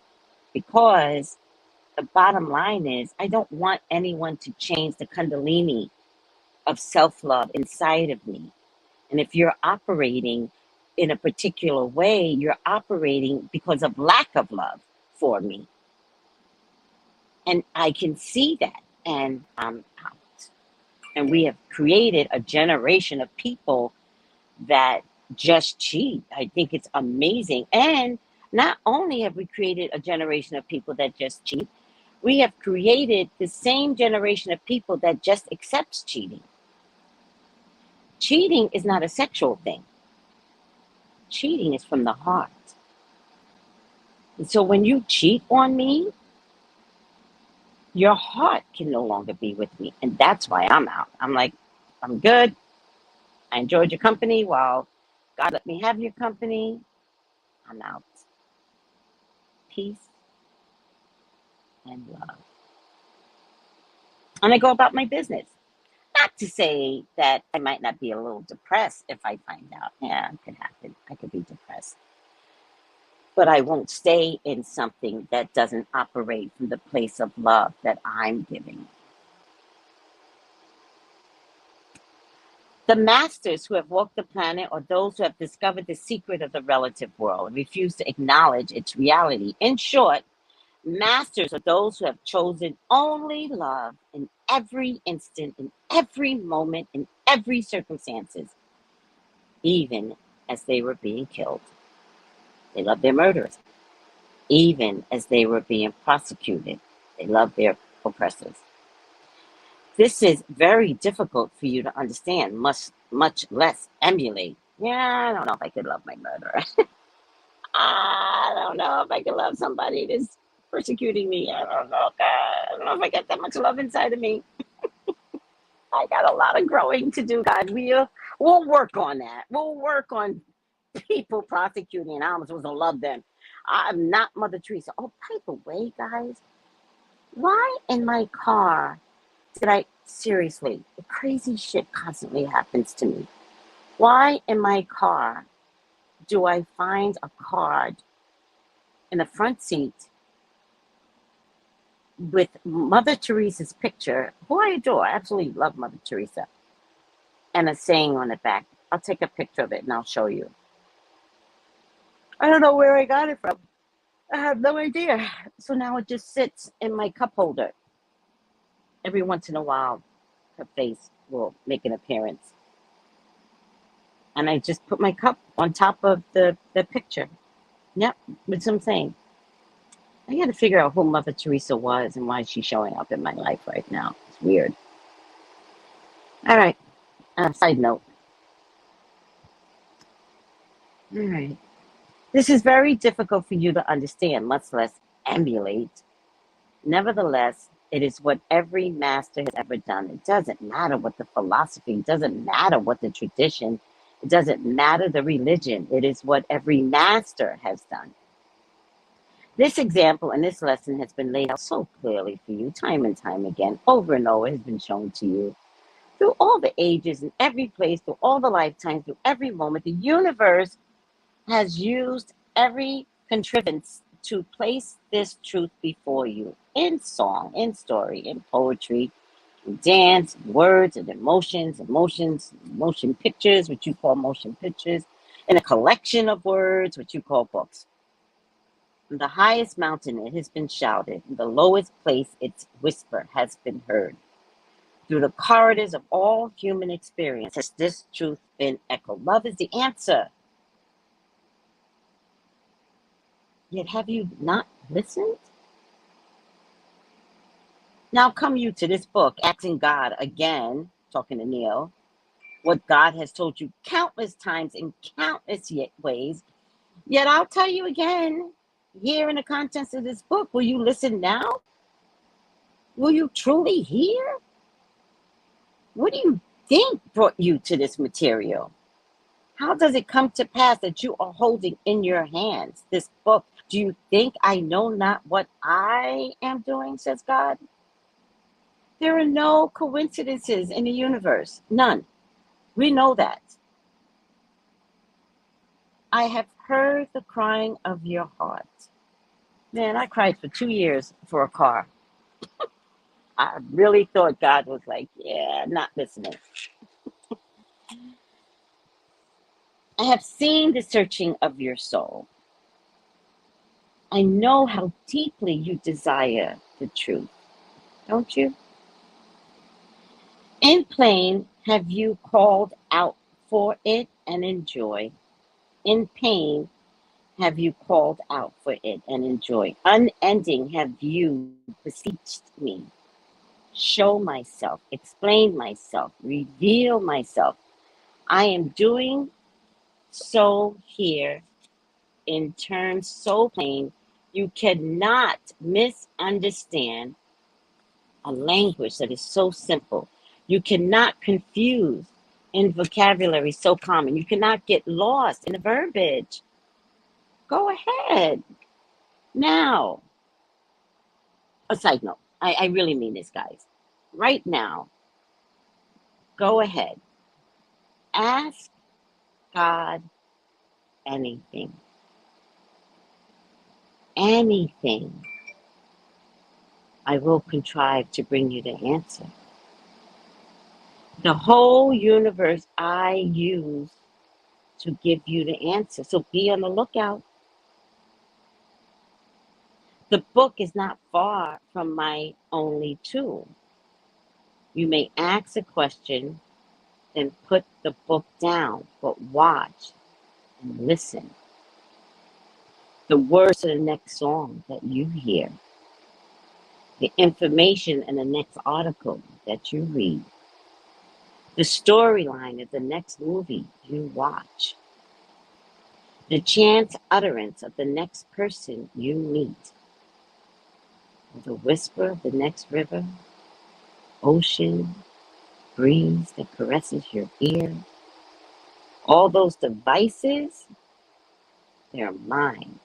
Because the bottom line is, I don't want anyone to change the kundalini of self-love inside of me. And if you're operating in a particular way, you're operating because of lack of love for me. And I can see that, and I'm out. And we have created a generation of people that just cheat. I think it's amazing. And not only have we created a generation of people that just cheat, we have created the same generation of people that just accepts cheating. Cheating is not a sexual thing. Cheating is from the heart. And so when you cheat on me, your heart can no longer be with me. And that's why I'm out. I'm like, I'm good. I enjoyed your company while God let me have your company. I'm out. Peace and love. And I go about my business. Not to say that I might not be a little depressed if I find out. Yeah, it could happen. I could be depressed. But I won't stay in something that doesn't operate from the place of love that I'm giving. The masters who have walked the planet, or those who have discovered the secret of the relative world, refuse to acknowledge its reality. In short, masters are those who have chosen only love in every instant, in every moment, in every circumstances, even as they were being killed. They loved their murderers. Even as they were being prosecuted, they loved their oppressors. This is very difficult for you to understand, much less emulate. Yeah, I don't know if I could love my murderer. I don't know if I could love somebody that's persecuting me. I don't know. I don't know if I got that much love inside of me. I got a lot of growing to do, God. We'll work on that. We'll work on people prosecuting, and I'm supposed to love them. I'm not Mother Teresa. Oh, by the way, guys, why in my car seriously, the crazy shit constantly happens to me. Why in my car do I find a card in the front seat with Mother Teresa's picture, who I adore? I absolutely love Mother Teresa. And a saying on the back. I'll take a picture of it and I'll show you. I don't know where I got it from. I have no idea. So now it just sits in my cup holder. Every once in a while, her face will make an appearance. And I just put my cup on top of the picture. Yep, with some saying. I got to figure out who Mother Teresa was and why she's showing up in my life right now. It's weird. All right. Side note. All right. This is very difficult for you to understand, much less emulate. Nevertheless, it is what every master has ever done. It doesn't matter what the philosophy, it doesn't matter what the tradition, it doesn't matter the religion. It is what every master has done. This example and this lesson has been laid out so clearly for you, time and time again, over and over, has been shown to you. Through all the ages, in every place, through all the lifetimes, through every moment, the universe has used every contrivance to place this truth before you in song, in story, in poetry, in dance, in words, and emotion pictures, which you call motion pictures, in a collection of words, which you call books. In the highest mountain it has been shouted, in the lowest place its whisper has been heard. through the corridors of all human experience has this truth been echoed. Love is the answer. Yet have you not listened? Now come you to this book, asking God again, talking to Neil, what God has told you countless times in countless ways. Yet I'll tell you again, here in the contents of this book, will you listen now? Will you truly hear? What do you think brought you to this material? How does it come to pass that you are holding in your hands this book? Do you think I know not what I am doing, says God? There are no coincidences in the universe. None. We know that. I have heard the crying of your heart. Man, I cried for 2 years for a car. I really thought God was like, yeah, not listening. I have seen the searching of your soul. I know how deeply you desire the truth, don't you? In plain, have you called out for it and enjoy? In pain, have you called out for it and enjoy? Unending, have you beseeched me? Show myself, explain myself, reveal myself. I am doing so here in terms so plain, you cannot misunderstand a language that is so simple. You cannot confuse in vocabulary so common. You cannot get lost in the verbiage. Go ahead. Now, a side note, I really mean this, guys. Right now, go ahead. Ask God anything. Anything. I will contrive to bring you the answer. The whole universe I use to give you the answer. So be on the lookout. The book is not far from my only tool. You may ask a question, then put the book down, but watch and listen. The words of the next song that you hear, the information in the next article that you read, the storyline of the next movie you watch, the chance utterance of the next person you meet, the whisper of the next river, ocean, breeze that caresses your ear. All those devices, they're mine.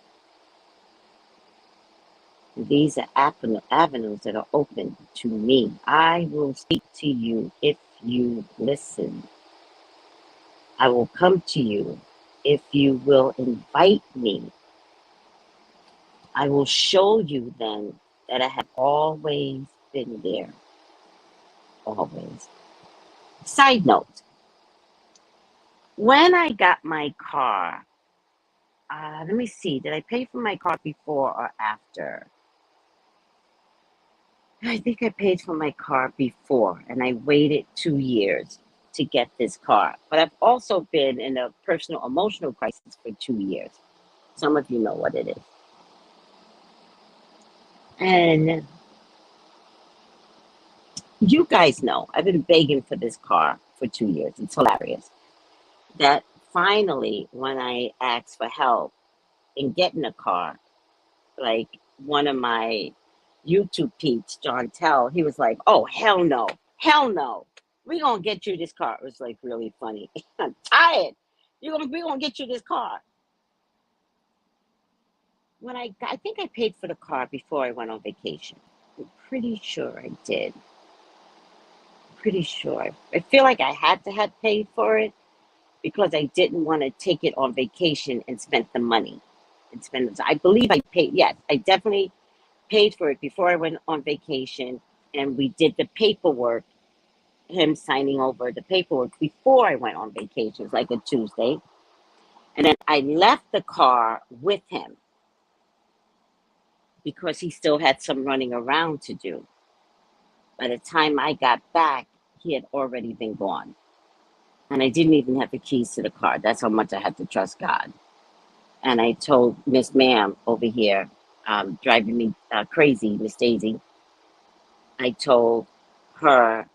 These are avenues that are open to me. I will speak to you if you listen. I will come to you if you will invite me. I will show you then that I have always been there. Always. Side note, when I got my car, let me see, did I pay for my car before or after? I think I paid for my car before, and I waited 2 years to get this car. But I've also been in a personal emotional crisis for 2 years. Some of you know what it is. And you guys know, I've been begging for this car for 2 years. It's hilarious. That finally, when I asked for help in getting a car, like one of my YouTube peeps, John Tell, he was like, oh, hell no. Hell no. We're going to get you this car. It was like really funny. I'm tired. We're going to get you this car. When I think I paid for the car before I went on vacation. I'm pretty sure I did. Pretty sure. I feel like I had to have paid for it because I didn't want to take it on vacation and spend the money. I believe I paid. Yes, I definitely paid for it before I went on vacation, and we did the paperwork, him signing over the paperwork before I went on vacation. It was like a Tuesday. And then I left the car with him because he still had some running around to do. By the time I got back, he had already been gone. And I didn't even have the keys to the car. That's how much I had to trust God. And I told Miss Ma'am over here, driving me crazy, Miss Daisy, I her,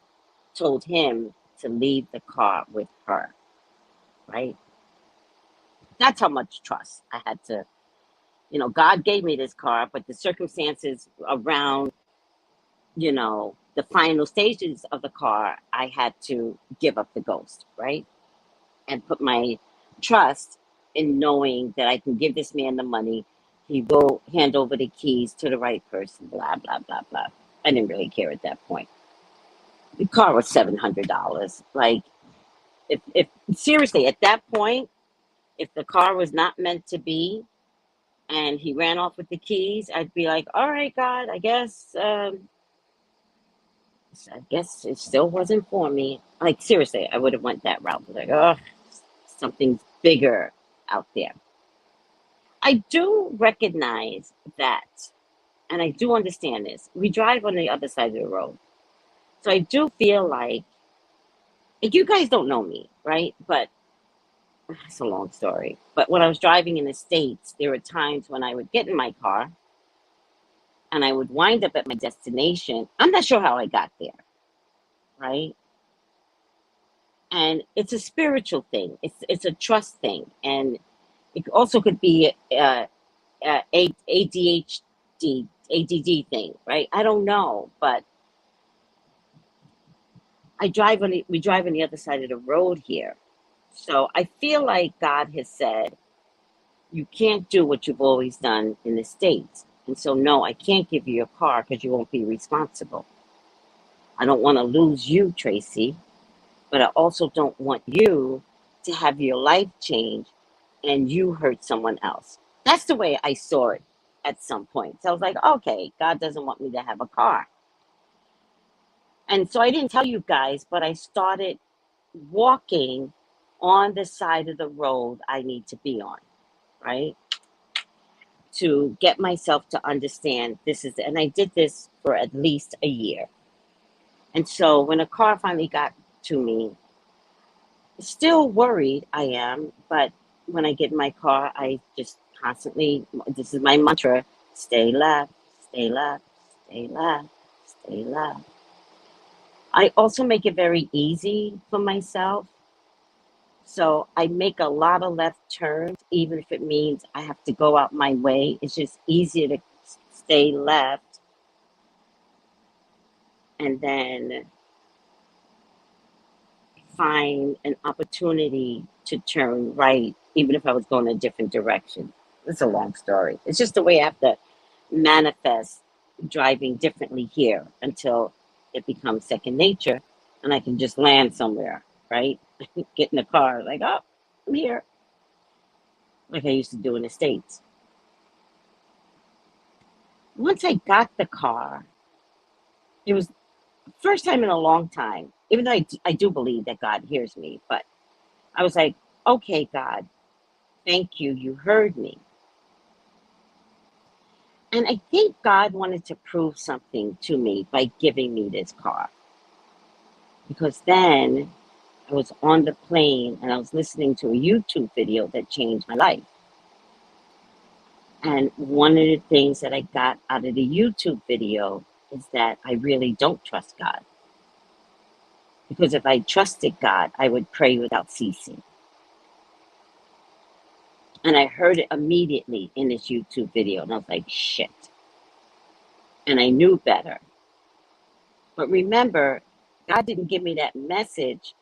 told him to leave the car with her, right? That's how much trust I had to, God gave me this car, but the circumstances around, the final stages of the car, I had to give up the ghost, right? And put my trust in knowing that I can give this man the money. He will hand over the keys to the right person, blah, blah, blah, blah. I didn't really care at that point. The car was $700. Like, if seriously, at that point, if the car was not meant to be and he ran off with the keys, I'd be like, all right, God, I guess it still wasn't for me. Like, seriously, I would have went that route. Like, oh, something's bigger out there. I do recognize that, and I do understand this. We drive on the other side of the road. So I do feel like, you guys don't know me, right? But it's a long story. But when I was driving in the States, there were times when I would get in my car and I would wind up at my destination. I'm not sure how I got there, right? And it's a spiritual thing. It's a trust thing, and it also could be ADHD, ADD thing, right? I don't know, but we drive on the other side of the road here. So I feel like God has said, you can't do what you've always done in the States. And so, no, I can't give you your car because you won't be responsible. I don't want to lose you, Tracy, but I also don't want you to have your life change and you hurt someone else. That's the way I saw it at some point. So I was like, okay, God doesn't want me to have a car. And so I didn't tell you guys, but I started walking on the side of the road I need to be on, right? To get myself to understand and I did this for at least a year. And so when a car finally got to me, still worried I am, but when I get in my car, I just constantly, this is my mantra, stay left, stay left, stay left, stay left. I also make it very easy for myself. So I make a lot of left turns, even if it means I have to go out my way. It's just easier to stay left and then find an opportunity to turn right, even if I was going a different direction. It's a long story. It's just the way I have to manifest driving differently here until it becomes second nature and I can just land somewhere, right? Get in the car, like, oh, I'm here, like I used to do in the States. Once I got the car, it was the first time in a long time, even though I do believe that God hears me, but I was like, okay, God, thank you. You heard me. And I think God wanted to prove something to me by giving me this car. Because then I was on the plane and I was listening to a YouTube video that changed my life. And one of the things that I got out of the YouTube video is that I really don't trust God. Because if I trusted God, I would pray without ceasing. And I heard it immediately in this YouTube video. And I was like, shit. And I knew better. But remember, God didn't give me that message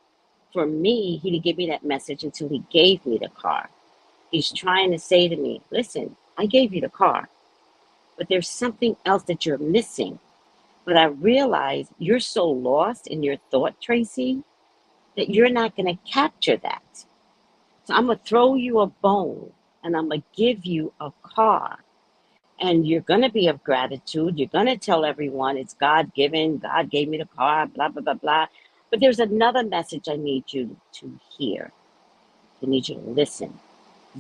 for me. He didn't give me that message until he gave me the car. He's trying to say to me, listen, I gave you the car, but there's something else that you're missing. But I realize you're so lost in your thought, Tracy, that you're not going to capture that. So I'm going to throw you a bone and I'm going to give you a car. And you're going to be of gratitude. You're going to tell everyone it's God given. God gave me the car, blah, blah, blah, blah. But there's another message I need you to hear. I need you to listen.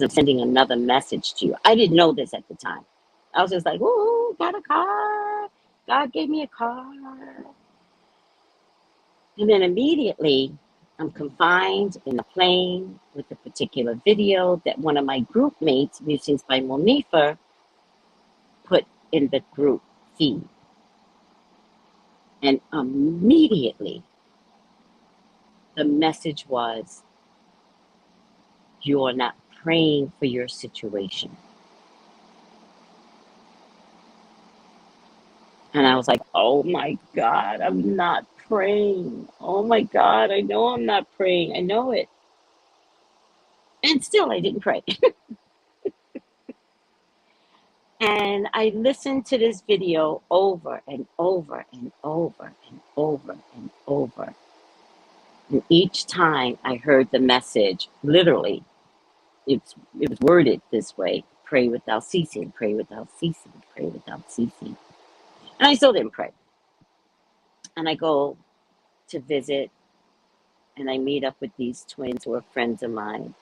I'm sending another message to you. I didn't know this at the time. I was just like, ooh, got a car. God gave me a car. And then immediately I'm confined in a plane with a particular video that one of my group mates, Musings by Monifa, put in the group feed. And immediately the message was, you're not praying for your situation. And I was like, oh my God, I'm not praying. Oh my God, I know I'm not praying. I know it. And still, I didn't pray. And I listened to this video over and over and over and over and over. And each time I heard the message, literally, it was worded this way: pray without ceasing, pray without ceasing, pray without ceasing. And I still didn't pray. And I go to visit and I meet up with these twins who are friends of mine.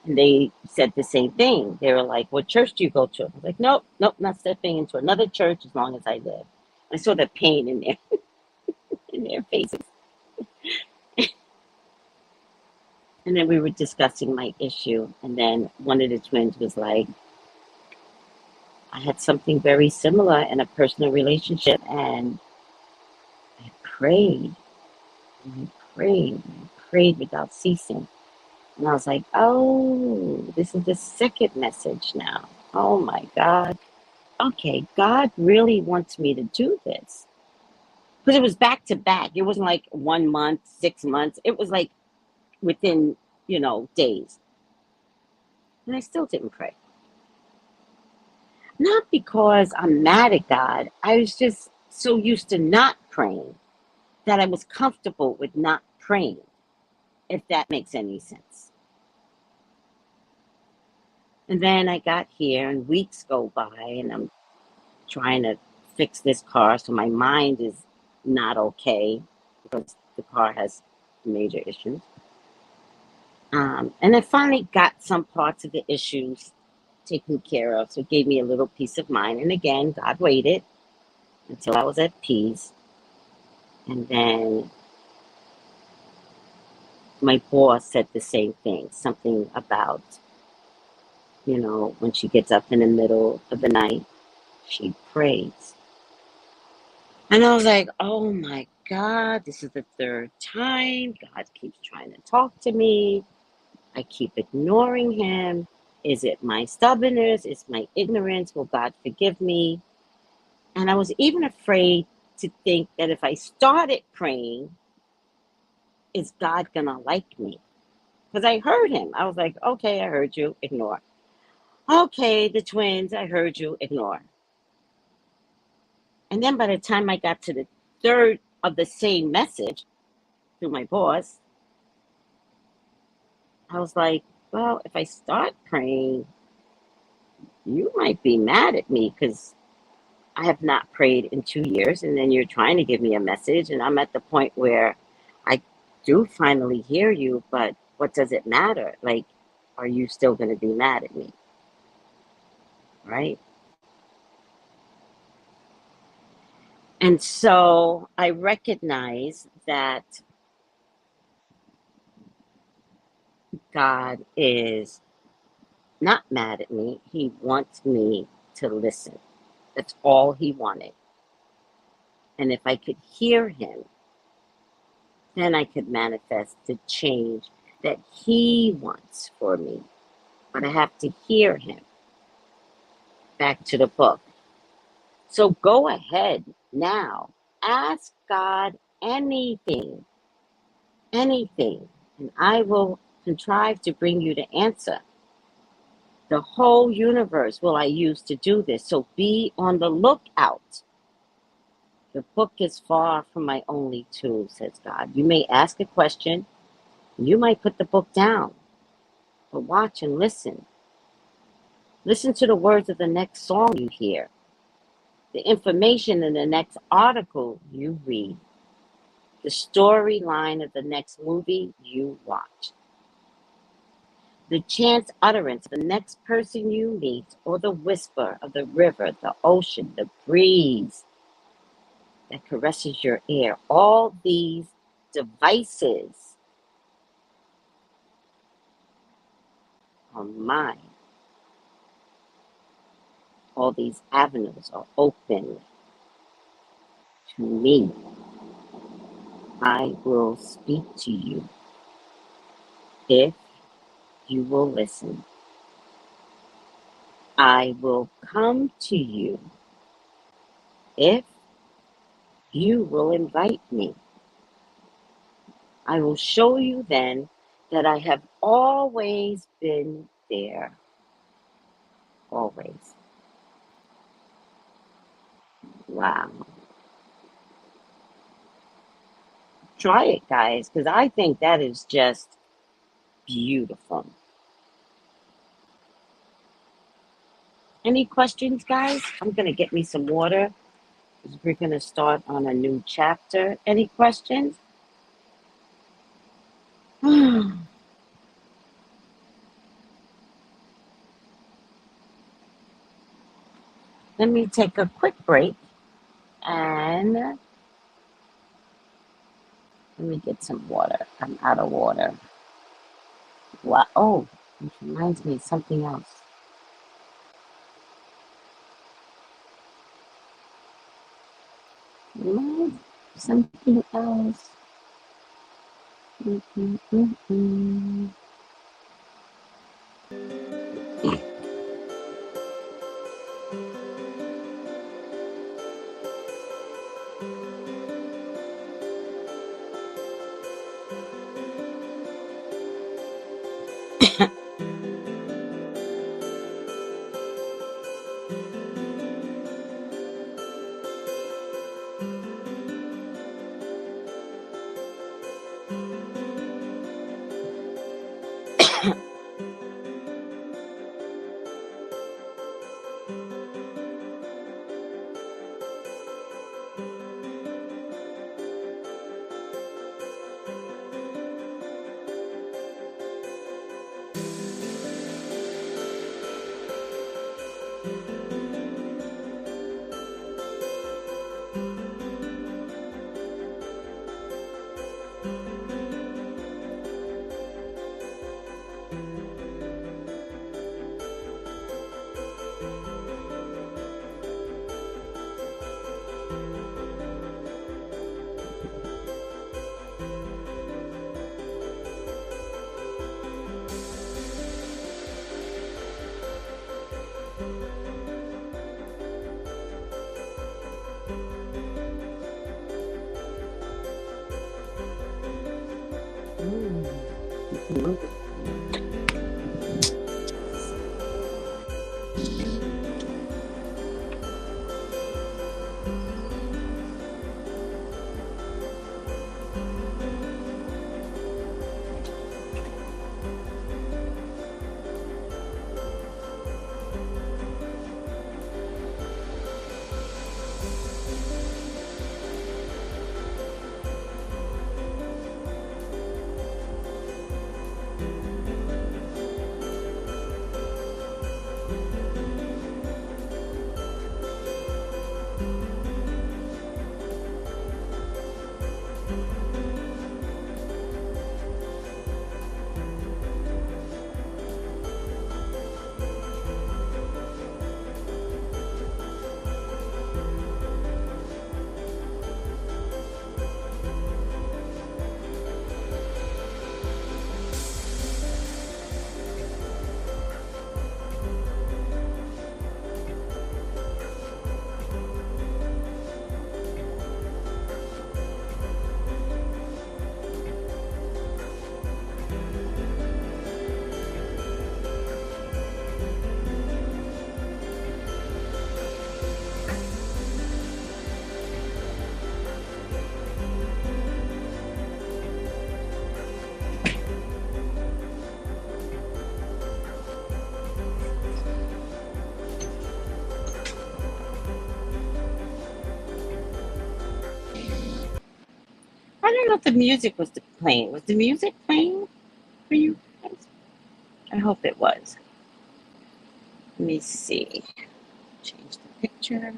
And they said the same thing. They were like, what church do you go to? I was like, nope, not stepping into another church as long as I live. I saw the pain in their faces. And then we were discussing my issue. And then one of the twins was like, I had something very similar in a personal relationship. And I prayed, and I prayed, and I prayed without ceasing. And I was like, oh, this is the second message now. Oh my God. Okay, God really wants me to do this. Because it was back to back. It wasn't like 1 month, 6 months. It was like within, days. And I still didn't pray. Not because I'm mad at God. I was just so used to not praying that I was comfortable with not praying, if that makes any sense. And then I got here and weeks go by and I'm trying to fix this car. So my mind is not okay because the car has major issues. And I finally got some parts of the issues taken care of. So it gave me a little peace of mind. And again, God waited until I was at peace. And then my boss said the same thing, something about, when she gets up in the middle of the night, she prays. And I was like, oh my God, this is the third time. God keeps trying to talk to me. I keep ignoring him. Is it my stubbornness? Is my ignorance? Will God forgive me? And I was even afraid to think that if I started praying, is God gonna like me? Because I heard him. I was like, okay, I heard you, ignore. Okay, the twins, I heard you, ignore. And then by the time I got to the third of the same message through my boss, I was like, well, if I start praying, you might be mad at me because I have not prayed in 2 years. And then you're trying to give me a message. And I'm at the point where I do finally hear you, but what does it matter? Like, are you still going to be mad at me? Right? And so I recognize that God is not mad at me. He wants me to listen. That's all he wanted. And if I could hear him, then I could manifest the change that he wants for me. But I have to hear him. Back to the book. So go ahead now. Ask God anything. Anything. And I will contrive to bring you the answer. The whole universe will I use to do this. So be on the lookout. The book is far from my only tool, says God. You may ask a question. You might put the book down. But watch and listen. Listen to the words of the next song you hear. The information in the next article you read. The storyline of the next movie you watch. The chance utterance of the next person you meet, or the whisper of the river, the ocean, the breeze that caresses your ear. All these devices are mine. All these avenues are open to me. I will speak to you if you will listen. I will come to you if you will invite me. I will show you then that I have always been there. Always. Wow. Try it, guys, because I think that is just beautiful. Any questions, guys? I'm going to get me some water because we're going to start on a new chapter. Any questions? Let me take a quick break and let me get some water. I'm out of water. Wow. Oh, it reminds me of something else. Something else. I don't know if the music was playing. Was the music playing for you guys? I hope it was. Let me see. Change the picture.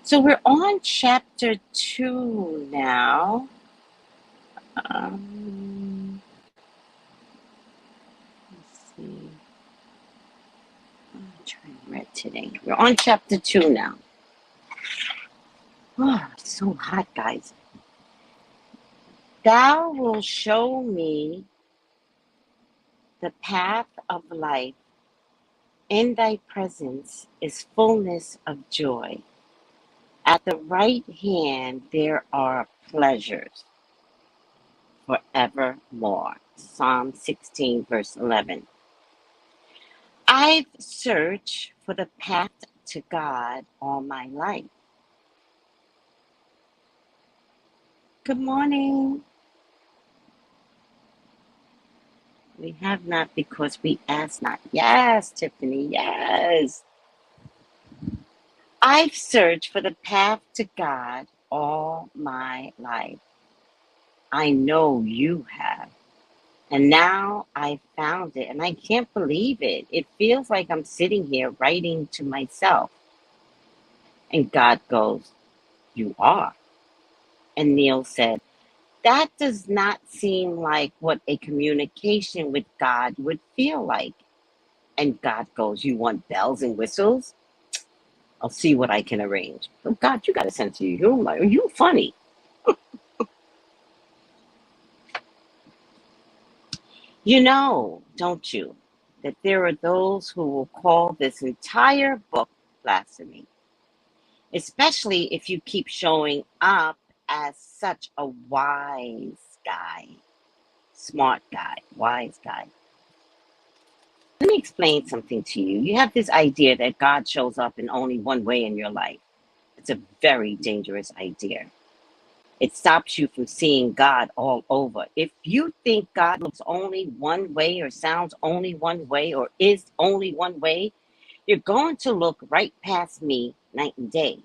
So we're on chapter 2 now. Let's see. I'm trying to read today. We're on chapter 2 now. Oh, it's so hot, guys. Thou will show me the path of life. In thy presence is fullness of joy. At the right hand there are pleasures forevermore. Psalm 16, verse 11. I've searched for the path to God all my life. Good morning. We have not because we ask not. Yes, Tiffany, yes. I've searched for the path to God all my life. I know you have. And now I found it, and I can't believe it. It feels like I'm sitting here writing to myself. And God goes, you are. And Neil said, that does not seem like what a communication with God would feel like. And God goes, you want bells and whistles? I'll see what I can arrange. Oh, God, you got a sense of humor. You funny. You know, don't you, that there are those who will call this entire book blasphemy, especially if you keep showing up as such a wise guy, smart guy, wise guy. Let me explain something to you. You have this idea that God shows up in only one way in your life. It's a very dangerous idea. It stops you from seeing God all over. If you think God looks only one way or sounds only one way or is only one way, you're going to look right past me night and day.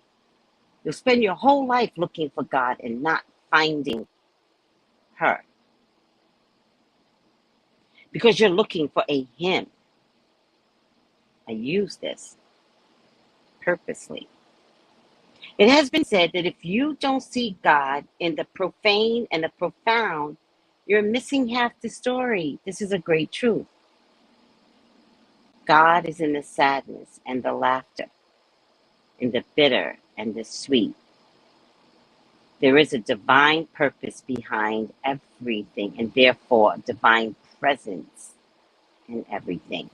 You'll spend your whole life looking for God and not finding her because you're looking for a him. I use this purposely. It has been said that if you don't see God in the profane and the profound, you're missing half the story. This is a great truth. God is in the sadness and the laughter, in the bitter and the sweet. There is a divine purpose behind everything, and therefore a divine presence in everything.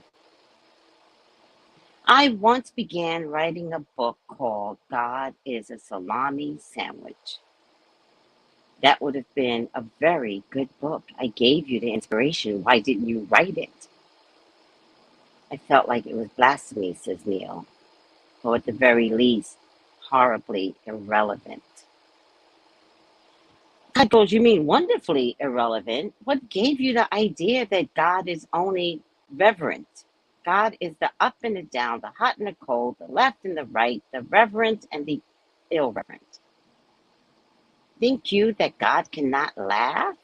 I once began writing a book called God is a Salami Sandwich. That would have been a very good book. I gave you the inspiration. Why didn't you write it? I felt like it was blasphemy, says Neil, or at the very least, horribly irrelevant. God goes, you mean wonderfully irrelevant? What gave you the idea that God is only reverent? God is the up and the down, the hot and the cold, the left and the right, the reverent and the irreverent. Think you that God cannot laugh?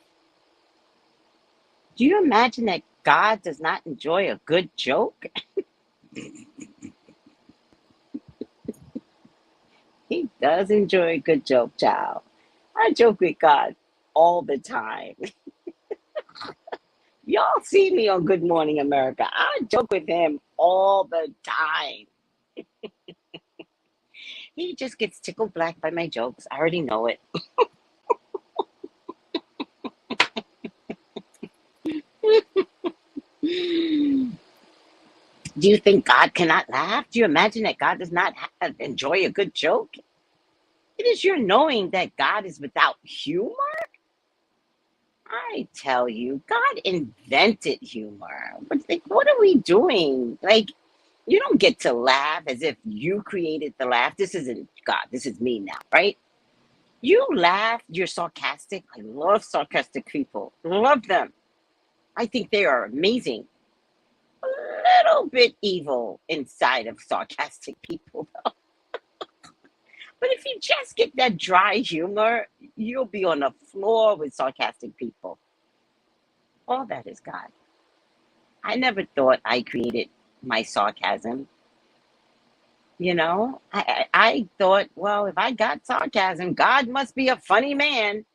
Do you imagine that God does not enjoy a good joke? He does enjoy a good joke, child. I joke with God all the time. Y'all see me on Good Morning America. I joke with him all the time. He just gets tickled black by my jokes. I already know it. Do you think God cannot laugh? Do you imagine that God does not enjoy a good joke? It is your knowing that God is without humor. I tell you, God invented humor. But like, what are we doing? Like, you don't get to laugh as if you created the laugh. This isn't God. This is me now, right? You laugh. You're sarcastic. I love sarcastic people. Love them. I think they are amazing. A little bit evil inside of sarcastic people. But if you just get that dry humor, you'll be on the floor with sarcastic people. All that is God. I never thought I created my sarcasm. You know, I thought, well, if I got sarcasm, God must be a funny man.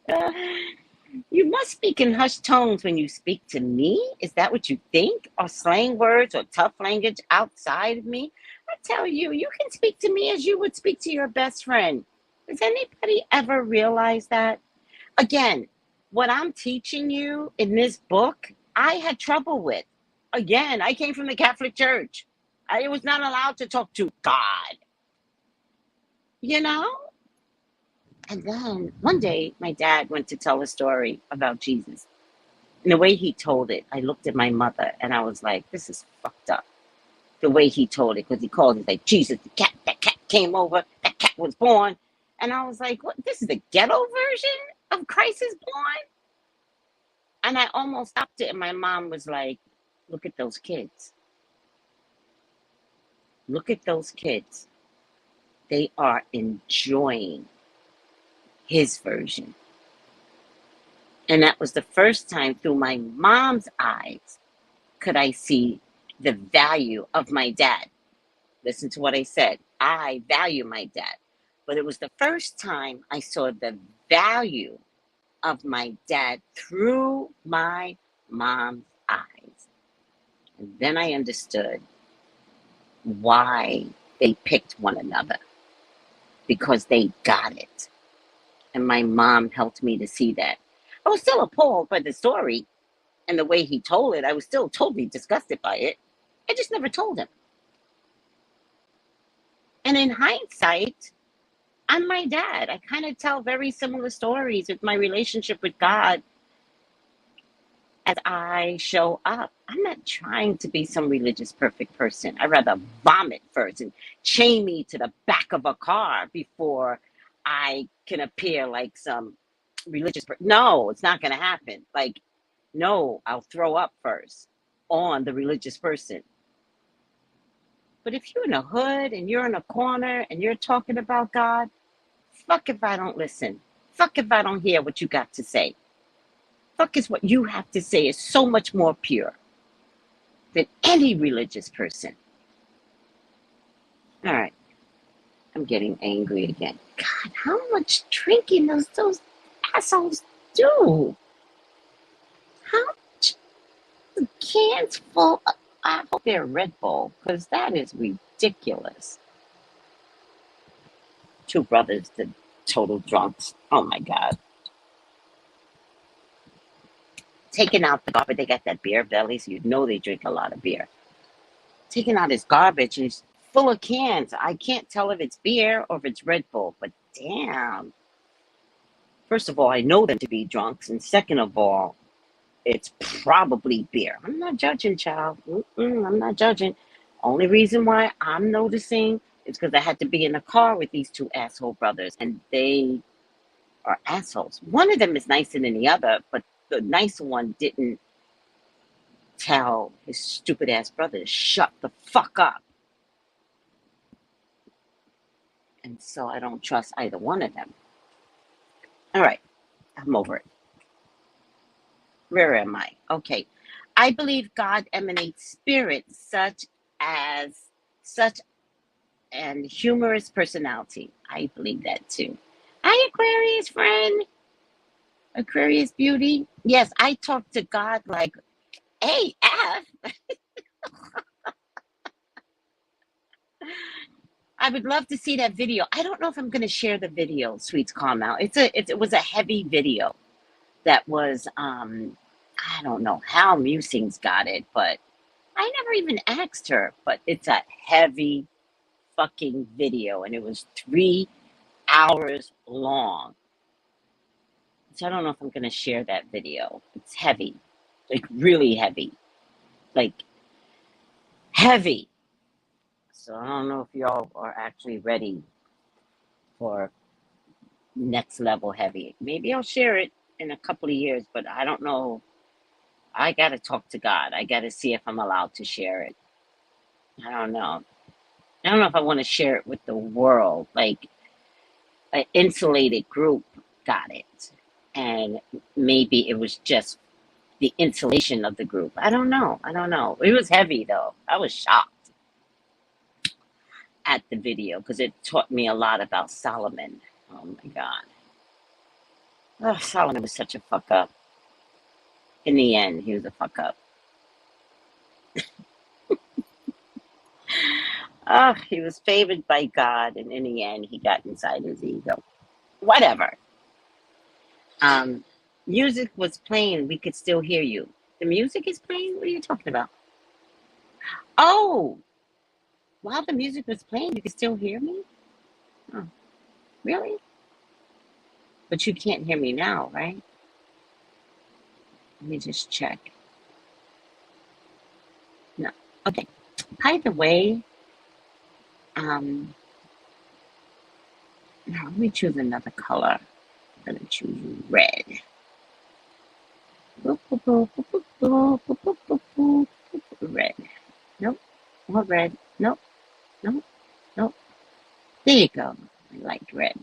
You must speak in hushed tones when you speak to me. Is that what you think? Or slang words or tough language outside of me? I tell you, you can speak to me as you would speak to your best friend. Does anybody ever realize that? Again, what I'm teaching you in this book, I had trouble with. Again, I came from the Catholic Church. I was not allowed to talk to God, you know? And then one day, my dad went to tell a story about Jesus. And the way he told it, I looked at my mother and I was like, this is fucked up. The way he told it, because he called it like, Jesus, the cat, that cat came over, that cat was born. And I was like, what? This is the ghetto version of Christ is born? And I almost stopped it. And my mom was like, look at those kids. Look at those kids. They are enjoying his version. And that was the first time through my mom's eyes could I see the value of my dad. Listen to what I said. I value my dad. But it was the first time I saw the value of my dad through my mom's eyes. And then I understood why they picked one another. Because they got it. And my mom helped me to see that. I was still appalled by the story and the way he told it. I was still totally disgusted by it. I just never told him. And in hindsight, I'm my dad. I kind of tell very similar stories with my relationship with God as I show up. I'm not trying to be some religious perfect person. I'd rather vomit first and chain me to the back of a car before I can appear like some religious person. No, it's not going to happen. Like, no, I'll throw up first on the religious person. But if you're in a hood and you're in a corner and you're talking about God, fuck if I don't listen. Fuck if I don't hear what you got to say. Fuck is what you have to say is so much more pure than any religious person. All right, I'm getting angry again. God, how much drinking does those assholes do? How much cans full? I hope they're Red Bull, because that is ridiculous. Two brothers, the total drunks. Oh my God. Taking out the garbage, they got that beer belly, so you know they drink a lot of beer. Taking out his garbage and it's full of cans. I can't tell if it's beer or if it's Red Bull, but damn. First of all, I know them to be drunks, and second of all, it's probably beer. I'm not judging, child. I'm not judging. Only reason why I'm noticing is because I had to be in a car with these two asshole brothers, and they are assholes. One of them is nicer than the other, but the nicer one didn't tell his stupid ass brother to shut the fuck up. And so I don't trust either one of them. All right, I'm over it. Where am I? Okay. I believe God emanates spirits such and humorous personality. I believe that too. Hi, Aquarius friend. Aquarius beauty. Yes, I talk to God like AF. I would love to see that video. I don't know if I'm going to share the video, Sweets Carmel. It was a heavy video that was, I don't know how Musings got it, but I never even asked her. But it's a heavy fucking video, and it was 3 hours long. So I don't know if I'm going to share that video. It's heavy, like really heavy, like heavy. So I don't know if y'all are actually ready for next level heavy. Maybe I'll share it in a couple of years, but I don't know. I got to talk to God. I got to see if I'm allowed to share it. I don't know. I don't know if I want to share it with the world. Like an insulated group got it. And maybe it was just the insulation of the group. I don't know. I don't know. It was heavy though. I was shocked at the video because it taught me a lot about Solomon. Oh my God. Oh, Solomon was such a fuck up. In the end, he was a fuck up. Oh, he was favored by God, and in the end, he got inside his ego. Whatever. Um, Music was playing. We could still hear you. The music is playing? What are you talking about? Oh, while the music was playing, you could still hear me? Oh, really? But you can't hear me now, right? Let me just check. No. Okay. By the way, um, now let me choose another color. I'm gonna choose red. Red. Nope. More red. Nope. Nope. Nope. There you go. I like red.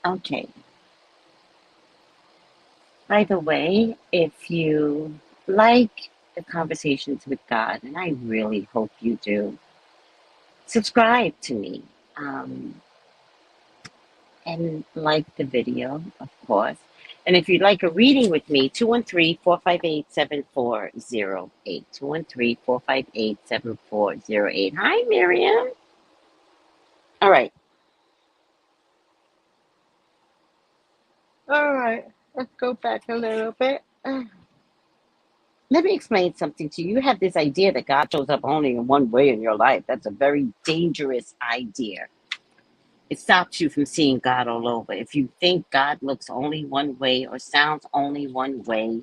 Okay. By the way, if you like the conversations with God, and I really hope you do, subscribe to me. Um, and like the video, of course. And if you'd like a reading with me, 213-458-7408. 213-458-7408. Hi, Miriam. All right. All right. Let's go back a little bit. Let me explain something to you. You have this idea that God shows up only in one way in your life. That's a very dangerous idea. It stops you from seeing God all over. If you think God looks only one way or sounds only one way,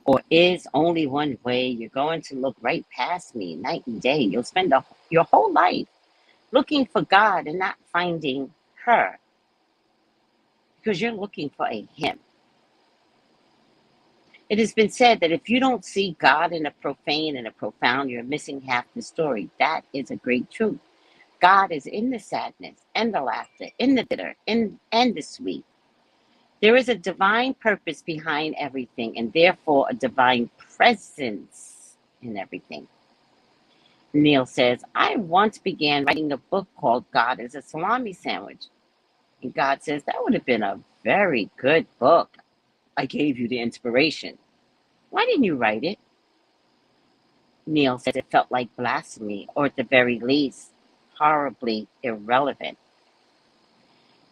or is only one way, you're going to look right past me night and day. You'll spend your whole life looking for God and not finding her because you're looking for a him. It has been said that if you don't see God in a profane and a profound, you're missing half the story. That is a great truth. God is in the sadness and the laughter, in the bitter, and the sweet. There is a divine purpose behind everything, and therefore a divine presence in everything. Neil says, I once began writing a book called God is a Salami Sandwich. And God says, that would have been a very good book. I gave you the inspiration. Why didn't you write it? Neil says it felt like blasphemy, or at the very least, horribly irrelevant.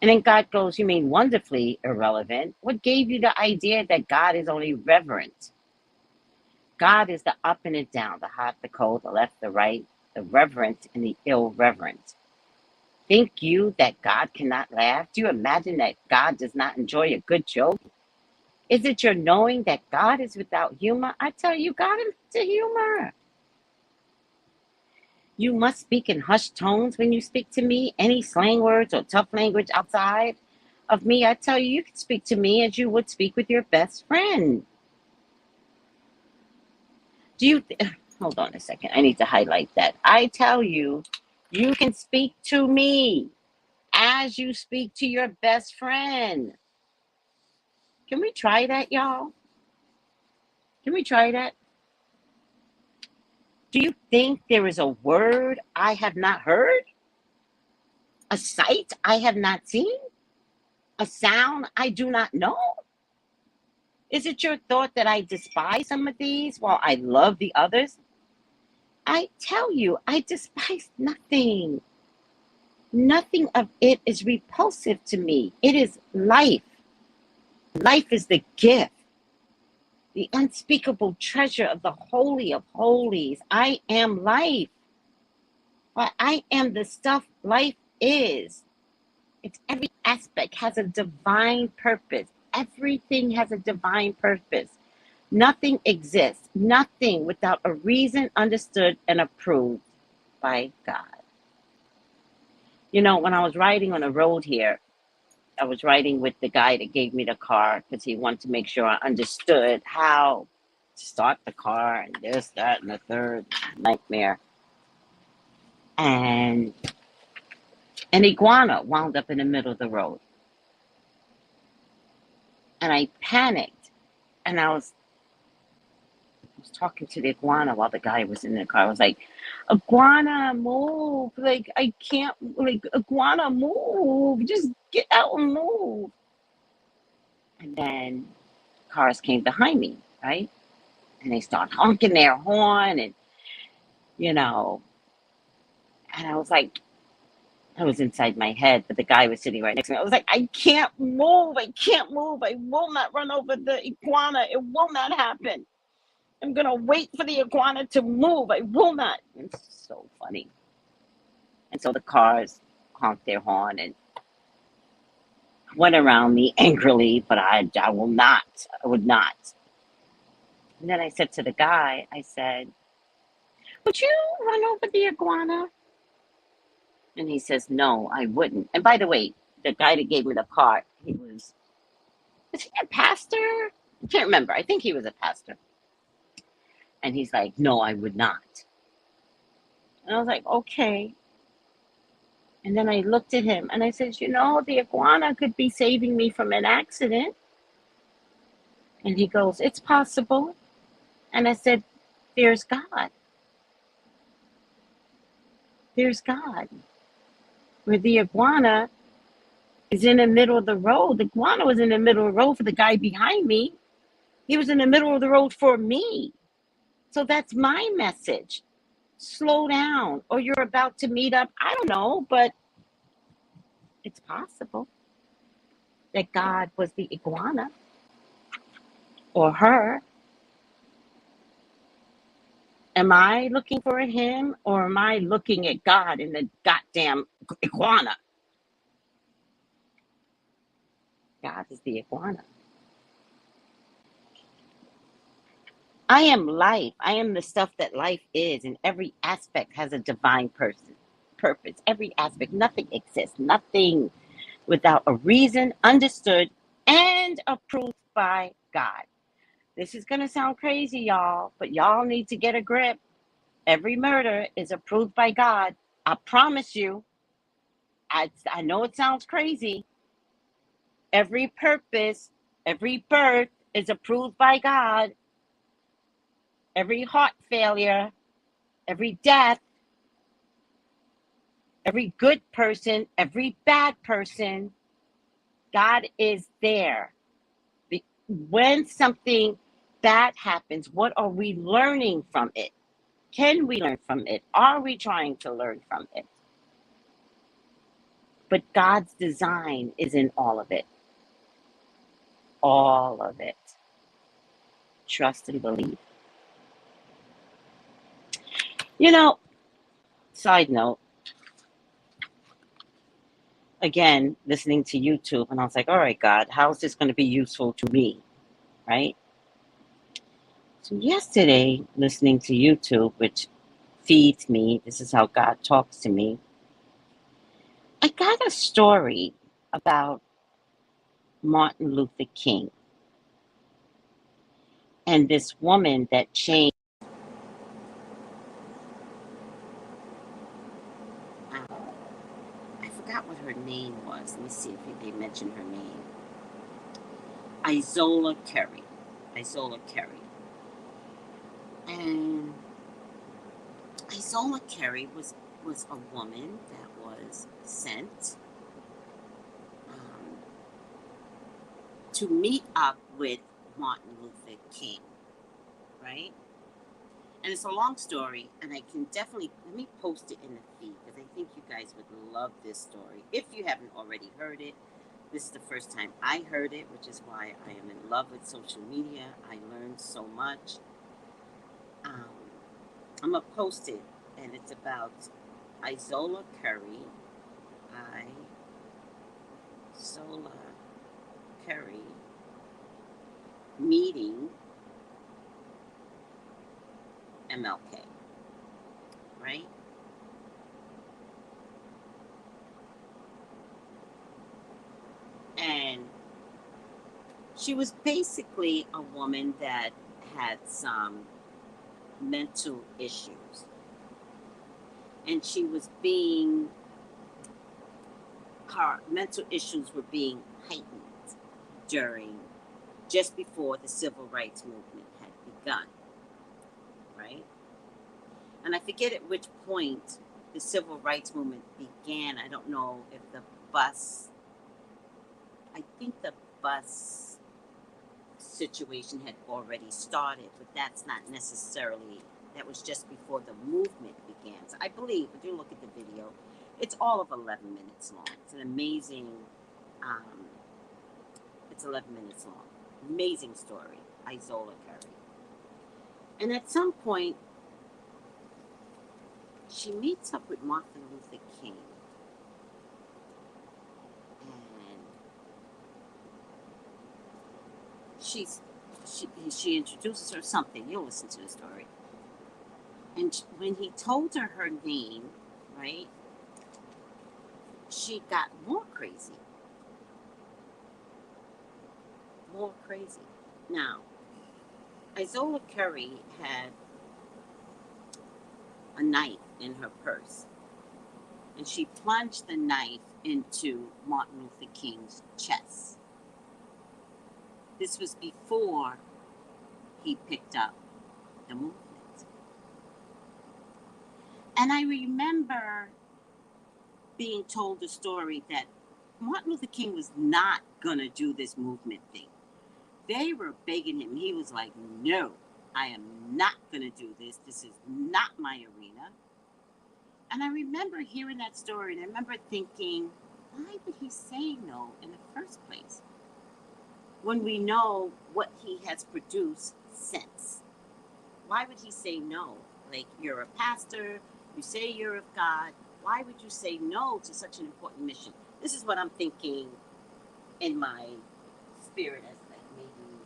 And then God goes, you mean wonderfully irrelevant? What gave you the idea that God is only reverent? God is the up and the down, the hot, the cold, the left, the right, the reverent, and the irreverent. Think you that God cannot laugh? Do you imagine that God does not enjoy a good joke? Is it your knowing that God is without humor? I tell you, God is to humor. You must speak in hushed tones when you speak to me. Any slang words or tough language outside of me, I tell you, you can speak to me as you would speak with your best friend. Do you... Hold on a second. I need to highlight that. I tell you, you can speak to me as you speak to your best friend. Can we try that, y'all? Can we try that? Do you think there is a word I have not heard? A sight I have not seen? A sound I do not know? Is it your thought that I despise some of these while I love the others? I tell you, I despise nothing. Nothing of it is repulsive to me. It is life. Life is the gift, the unspeakable treasure of the Holy of Holies. I am life. But I am the stuff life is. It's every aspect has a divine purpose. Everything has a divine purpose. Nothing exists, nothing without a reason understood and approved by God. You know, when I was riding on the road here, I was riding with the guy that gave me the car because he wanted to make sure I understood how to start the car and this, that, and the third nightmare. And an iguana wound up in the middle of the road. And I panicked. And I was talking to the iguana while the guy was in the car. I was like, iguana, move. Like, I can't, like, iguana, move. Just get out and move. And then cars came behind me, right? And they start honking their horn and, you know, and I was like, I was inside my head, but the guy was sitting right next to me. I was like, I can't move. I can't move. I will not run over the iguana. It will not happen. I'm going to wait for the iguana to move. I will not. It's so funny. And so the cars honked their horn and went around me angrily, but I will not. I would not. And then I said to the guy, I said, would you run over the iguana? And he says, no, I wouldn't. And by the way, the guy that gave me the car, was he a pastor? I can't remember. I think he was a pastor. And he's like, no, I would not. And I was like, okay. And then I looked at him and I said, you know, the iguana could be saving me from an accident. And he goes, it's possible. And I said, there's God. There's God. Where the iguana is in the middle of the road. The iguana was in the middle of the road for the guy behind me. He was in the middle of the road for me. So that's my message. Slow down, or you're about to meet up. I don't know, but it's possible that God was the iguana or her. Am I looking for him, or am I looking at God in the goddamn iguana? God is the iguana. I am life. I am the stuff that life is, and every aspect has a divine purpose. Every aspect. Nothing exists. Nothing without a reason, understood, and approved by God. This is going to sound crazy, y'all, but y'all need to get a grip. Every murder is approved by God. I promise you. I know it sounds crazy. Every purpose, every birth is approved by God. Every heart failure, every death, every good person, every bad person, God is there. When something bad happens, what are we learning from it? Can we learn from it? Are we trying to learn from it? But God's design is in all of it. All of it. Trust and believe. You know, side note, again, listening to YouTube, and I was like, all right, God, how is this going to be useful to me? Right? So yesterday, listening to YouTube, which feeds me, this is how God talks to me, I got a story about Martin Luther King and this woman that changed. I forgot what her name was. Let me see if they mention her name. Isola Curry. Isola Curry. And Isola Curry was a woman that was sent to meet up with Martin Luther King, right? And it's a long story, and I can definitely, let me post it in the feed, because I think you guys would love this story. If you haven't already heard it, this is the first time I heard it, which is why I am in love with social media. I learned so much. I'm going to post it, and it's about Isola Curry. Isola Curry meeting MLK, right? And she was basically a woman that had some mental issues. And she was her mental issues were being heightened just before the civil rights movement had begun, right? And I forget at which point the civil rights movement began. I don't know if I think the bus situation had already started, but that's not necessarily, that was just before the movement began. So I believe, if you look at the video, it's all of 11 minutes long. It's an amazing, um, it's 11 minutes long. Amazing story, Isola Curry. And at some point, she meets up with Martin Luther King. And she introduces her something. You'll listen to the story. And when he told her her name, right, she got more crazy. More crazy. Now, Isola Curry had a knife in her purse, and she plunged the knife into Martin Luther King's chest. This was before he picked up the movement. And I remember being told the story that Martin Luther King was not going to do this movement thing. They were begging him. He was like, no, I am not going to do this. This is not my arena. And I remember hearing that story, and I remember thinking, why would he say no in the first place? When we know what he has produced since. Why would he say no? Like, you're a pastor, you say you're of God. Why would you say no to such an important mission? This is what I'm thinking in my spirit as like maybe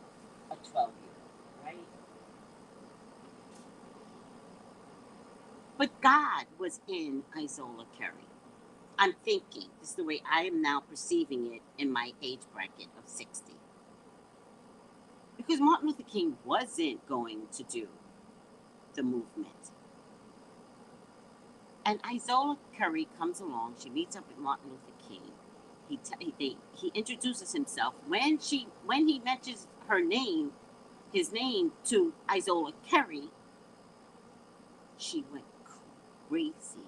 a 12-year-old, right? But God was in Isola Curry. I'm thinking, this is the way I am now perceiving it in my age bracket of 60. Because Martin Luther King wasn't going to do the movement. And Isola Curry comes along. She meets up with Martin Luther King. He introduces himself. When he mentions his name to Isola Curry, she went crazy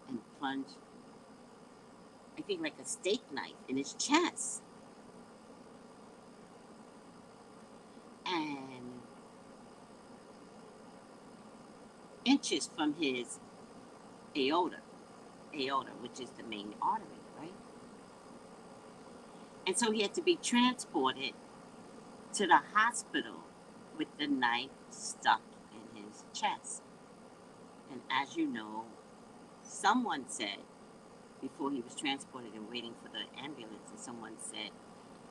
and plunged, I think, like a steak knife in his chest. And inches from his aorta, which is the main artery, right? And so he had to be transported to the hospital with the knife stuck in his chest. And as you know, someone said, before he was transported and waiting for the ambulance, and someone said,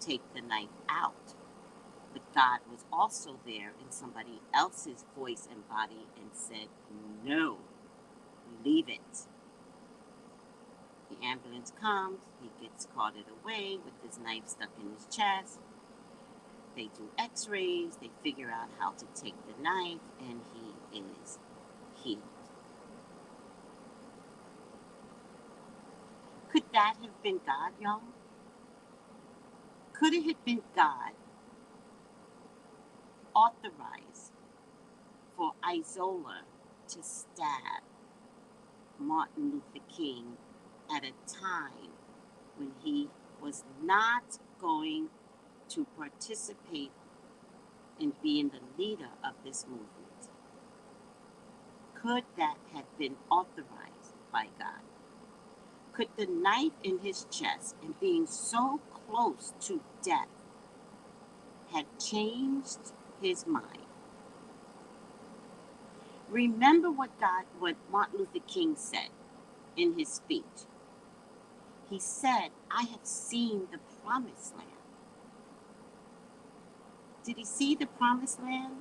take the knife out. But God was also there in somebody else's voice and body and said, no, leave it. The ambulance comes, he gets carted away with his knife stuck in his chest. They do x-rays, they figure out how to take the knife, and he is healed. Could that have been God, y'all? Could it have been God authorized for Isola to stab Martin Luther King at a time when he was not going to participate in being the leader of this movement? Could that have been authorized by God? Could the knife in his chest and being so close to death had changed his mind? Remember what Martin Luther King said in his speech. He said, I have seen the promised land. Did he see the promised land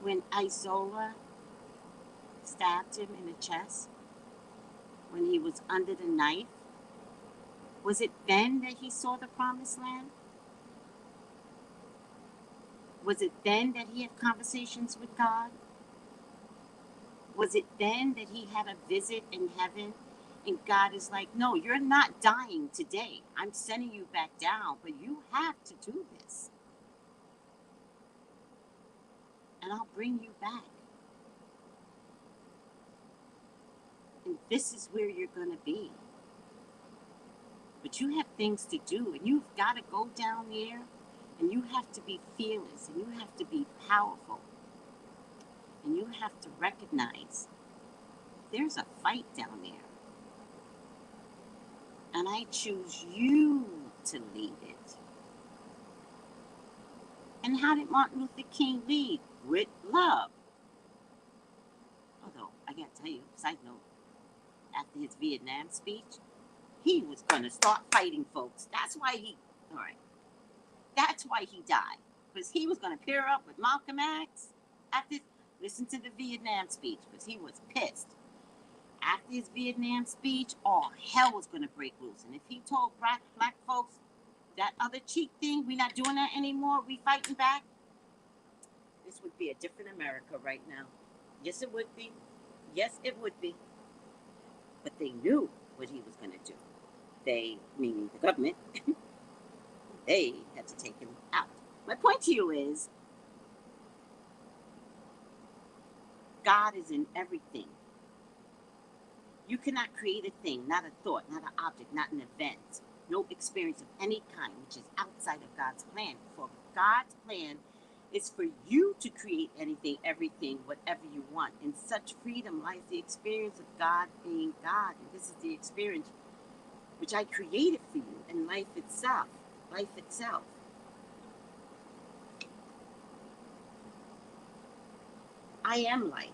when Isola stabbed him in the chest? When he was under the knife? Was it then that he saw the promised land? Was it then that he had conversations with God? Was it then that he had a visit in heaven? And God is like, no, you're not dying today. I'm sending you back down, but you have to do this. And I'll bring you back. And this is where you're going to be. But you have things to do, and you've got to go down there And you have to be fearless, and you have to be powerful, and you have to recognize there's a fight down there. And I choose you to lead it. And how did Martin Luther King lead? With love. Although, I gotta tell you, side note, after his Vietnam speech, he was gonna start fighting folks. That's why he died. Because he was gonna pair up with Malcolm X. Listen to the Vietnam speech, because he was pissed. After his Vietnam speech, all hell was gonna break loose. And if he told black folks, that other cheek thing, we not doing that anymore, we fighting back, this would be a different America right now. Yes, it would be. Yes, it would be. But they knew what he was going to do. They, meaning the government, they had to take him out. My point to you is, God is in everything. You cannot create a thing, not a thought, not an object, not an event, no experience of any kind, which is outside of God's plan. For God's plan is for you to create anything, everything, whatever you want. In such freedom lies the experience of God being God. And this is the experience which I created for you in life itself. Life itself. I am life.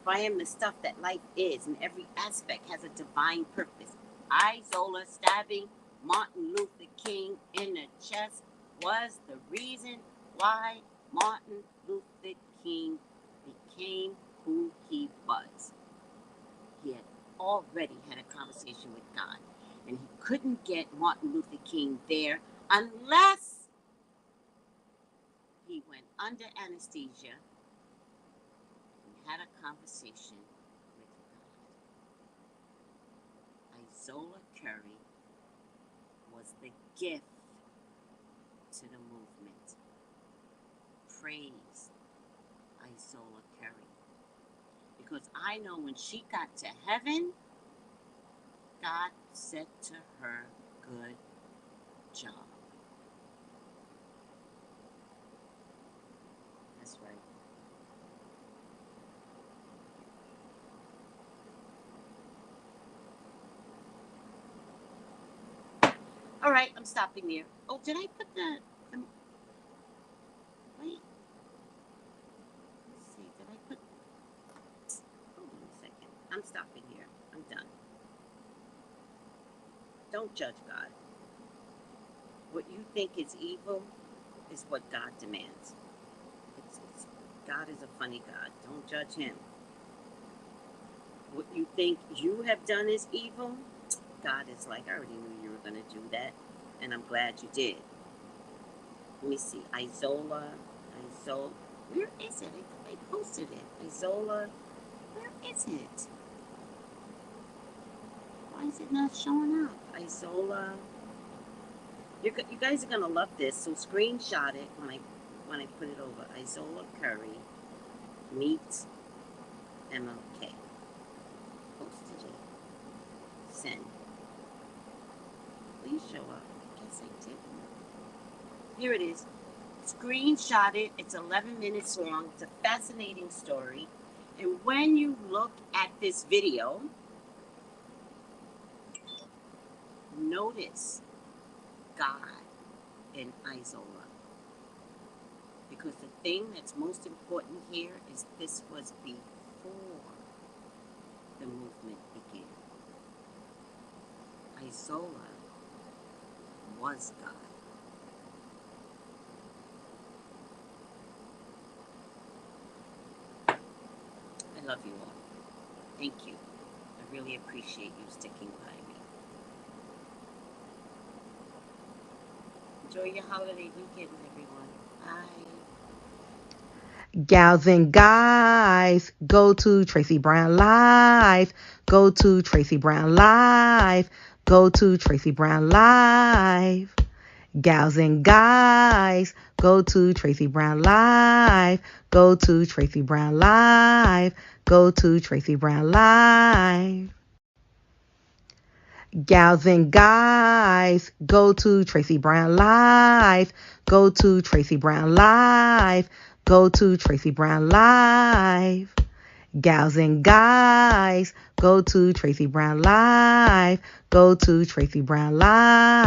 For I am the stuff that life is, and every aspect has a divine purpose. I, Zola, stabbing Martin Luther King in the chest was the reason why Martin Luther King became who he was. He had already had a conversation with God, and he couldn't get Martin Luther King there unless he went under anesthesia and had a conversation with God. Isola Curry was the gift to the movement. Praise Isola Curry. Because I know when she got to heaven, God said to her, good job. That's right. All right, I'm stopping there. Oh, did I put the wait. Let's see, did I put, hold on a second. I'm stopping here. I'm done. Don't judge God. What you think is evil is what God demands. God is a funny God. Don't judge him. What you think you have done is evil, God is like, I already knew you were going to do that, and I'm glad you did. Let me see. Isola. Where is it? I posted it. Isola. Where is it? Why is it not showing up? Isola. You guys are going to love this, so screenshot it when I put it over. Isola Curry meets MLK. Posted it. Send. Please show up. I guess I did. Here it is. Screenshot it. It's 11 minutes long. It's a fascinating story. And when you look at this video, notice God in Isola. Because the thing that's most important here is this was before the movement began. Isola was God. I love you all. Thank you. I really appreciate you sticking by me. Enjoy your holiday weekend, everyone. Bye. Gals and guys, go to Tracey Brown Live. Go to Tracey Brown Live. Go to Tracey Brown Live. Gals and guys, go to Tracey Brown Live. Go to Tracey Brown Live. Go to Tracey Brown Live. Gals and guys, go to Tracey Brown Live. Go to Tracey Brown Live. Go to Tracey Brown Live. Gals and guys, go to Tracey Brown Live. Go to Tracey Brown Live.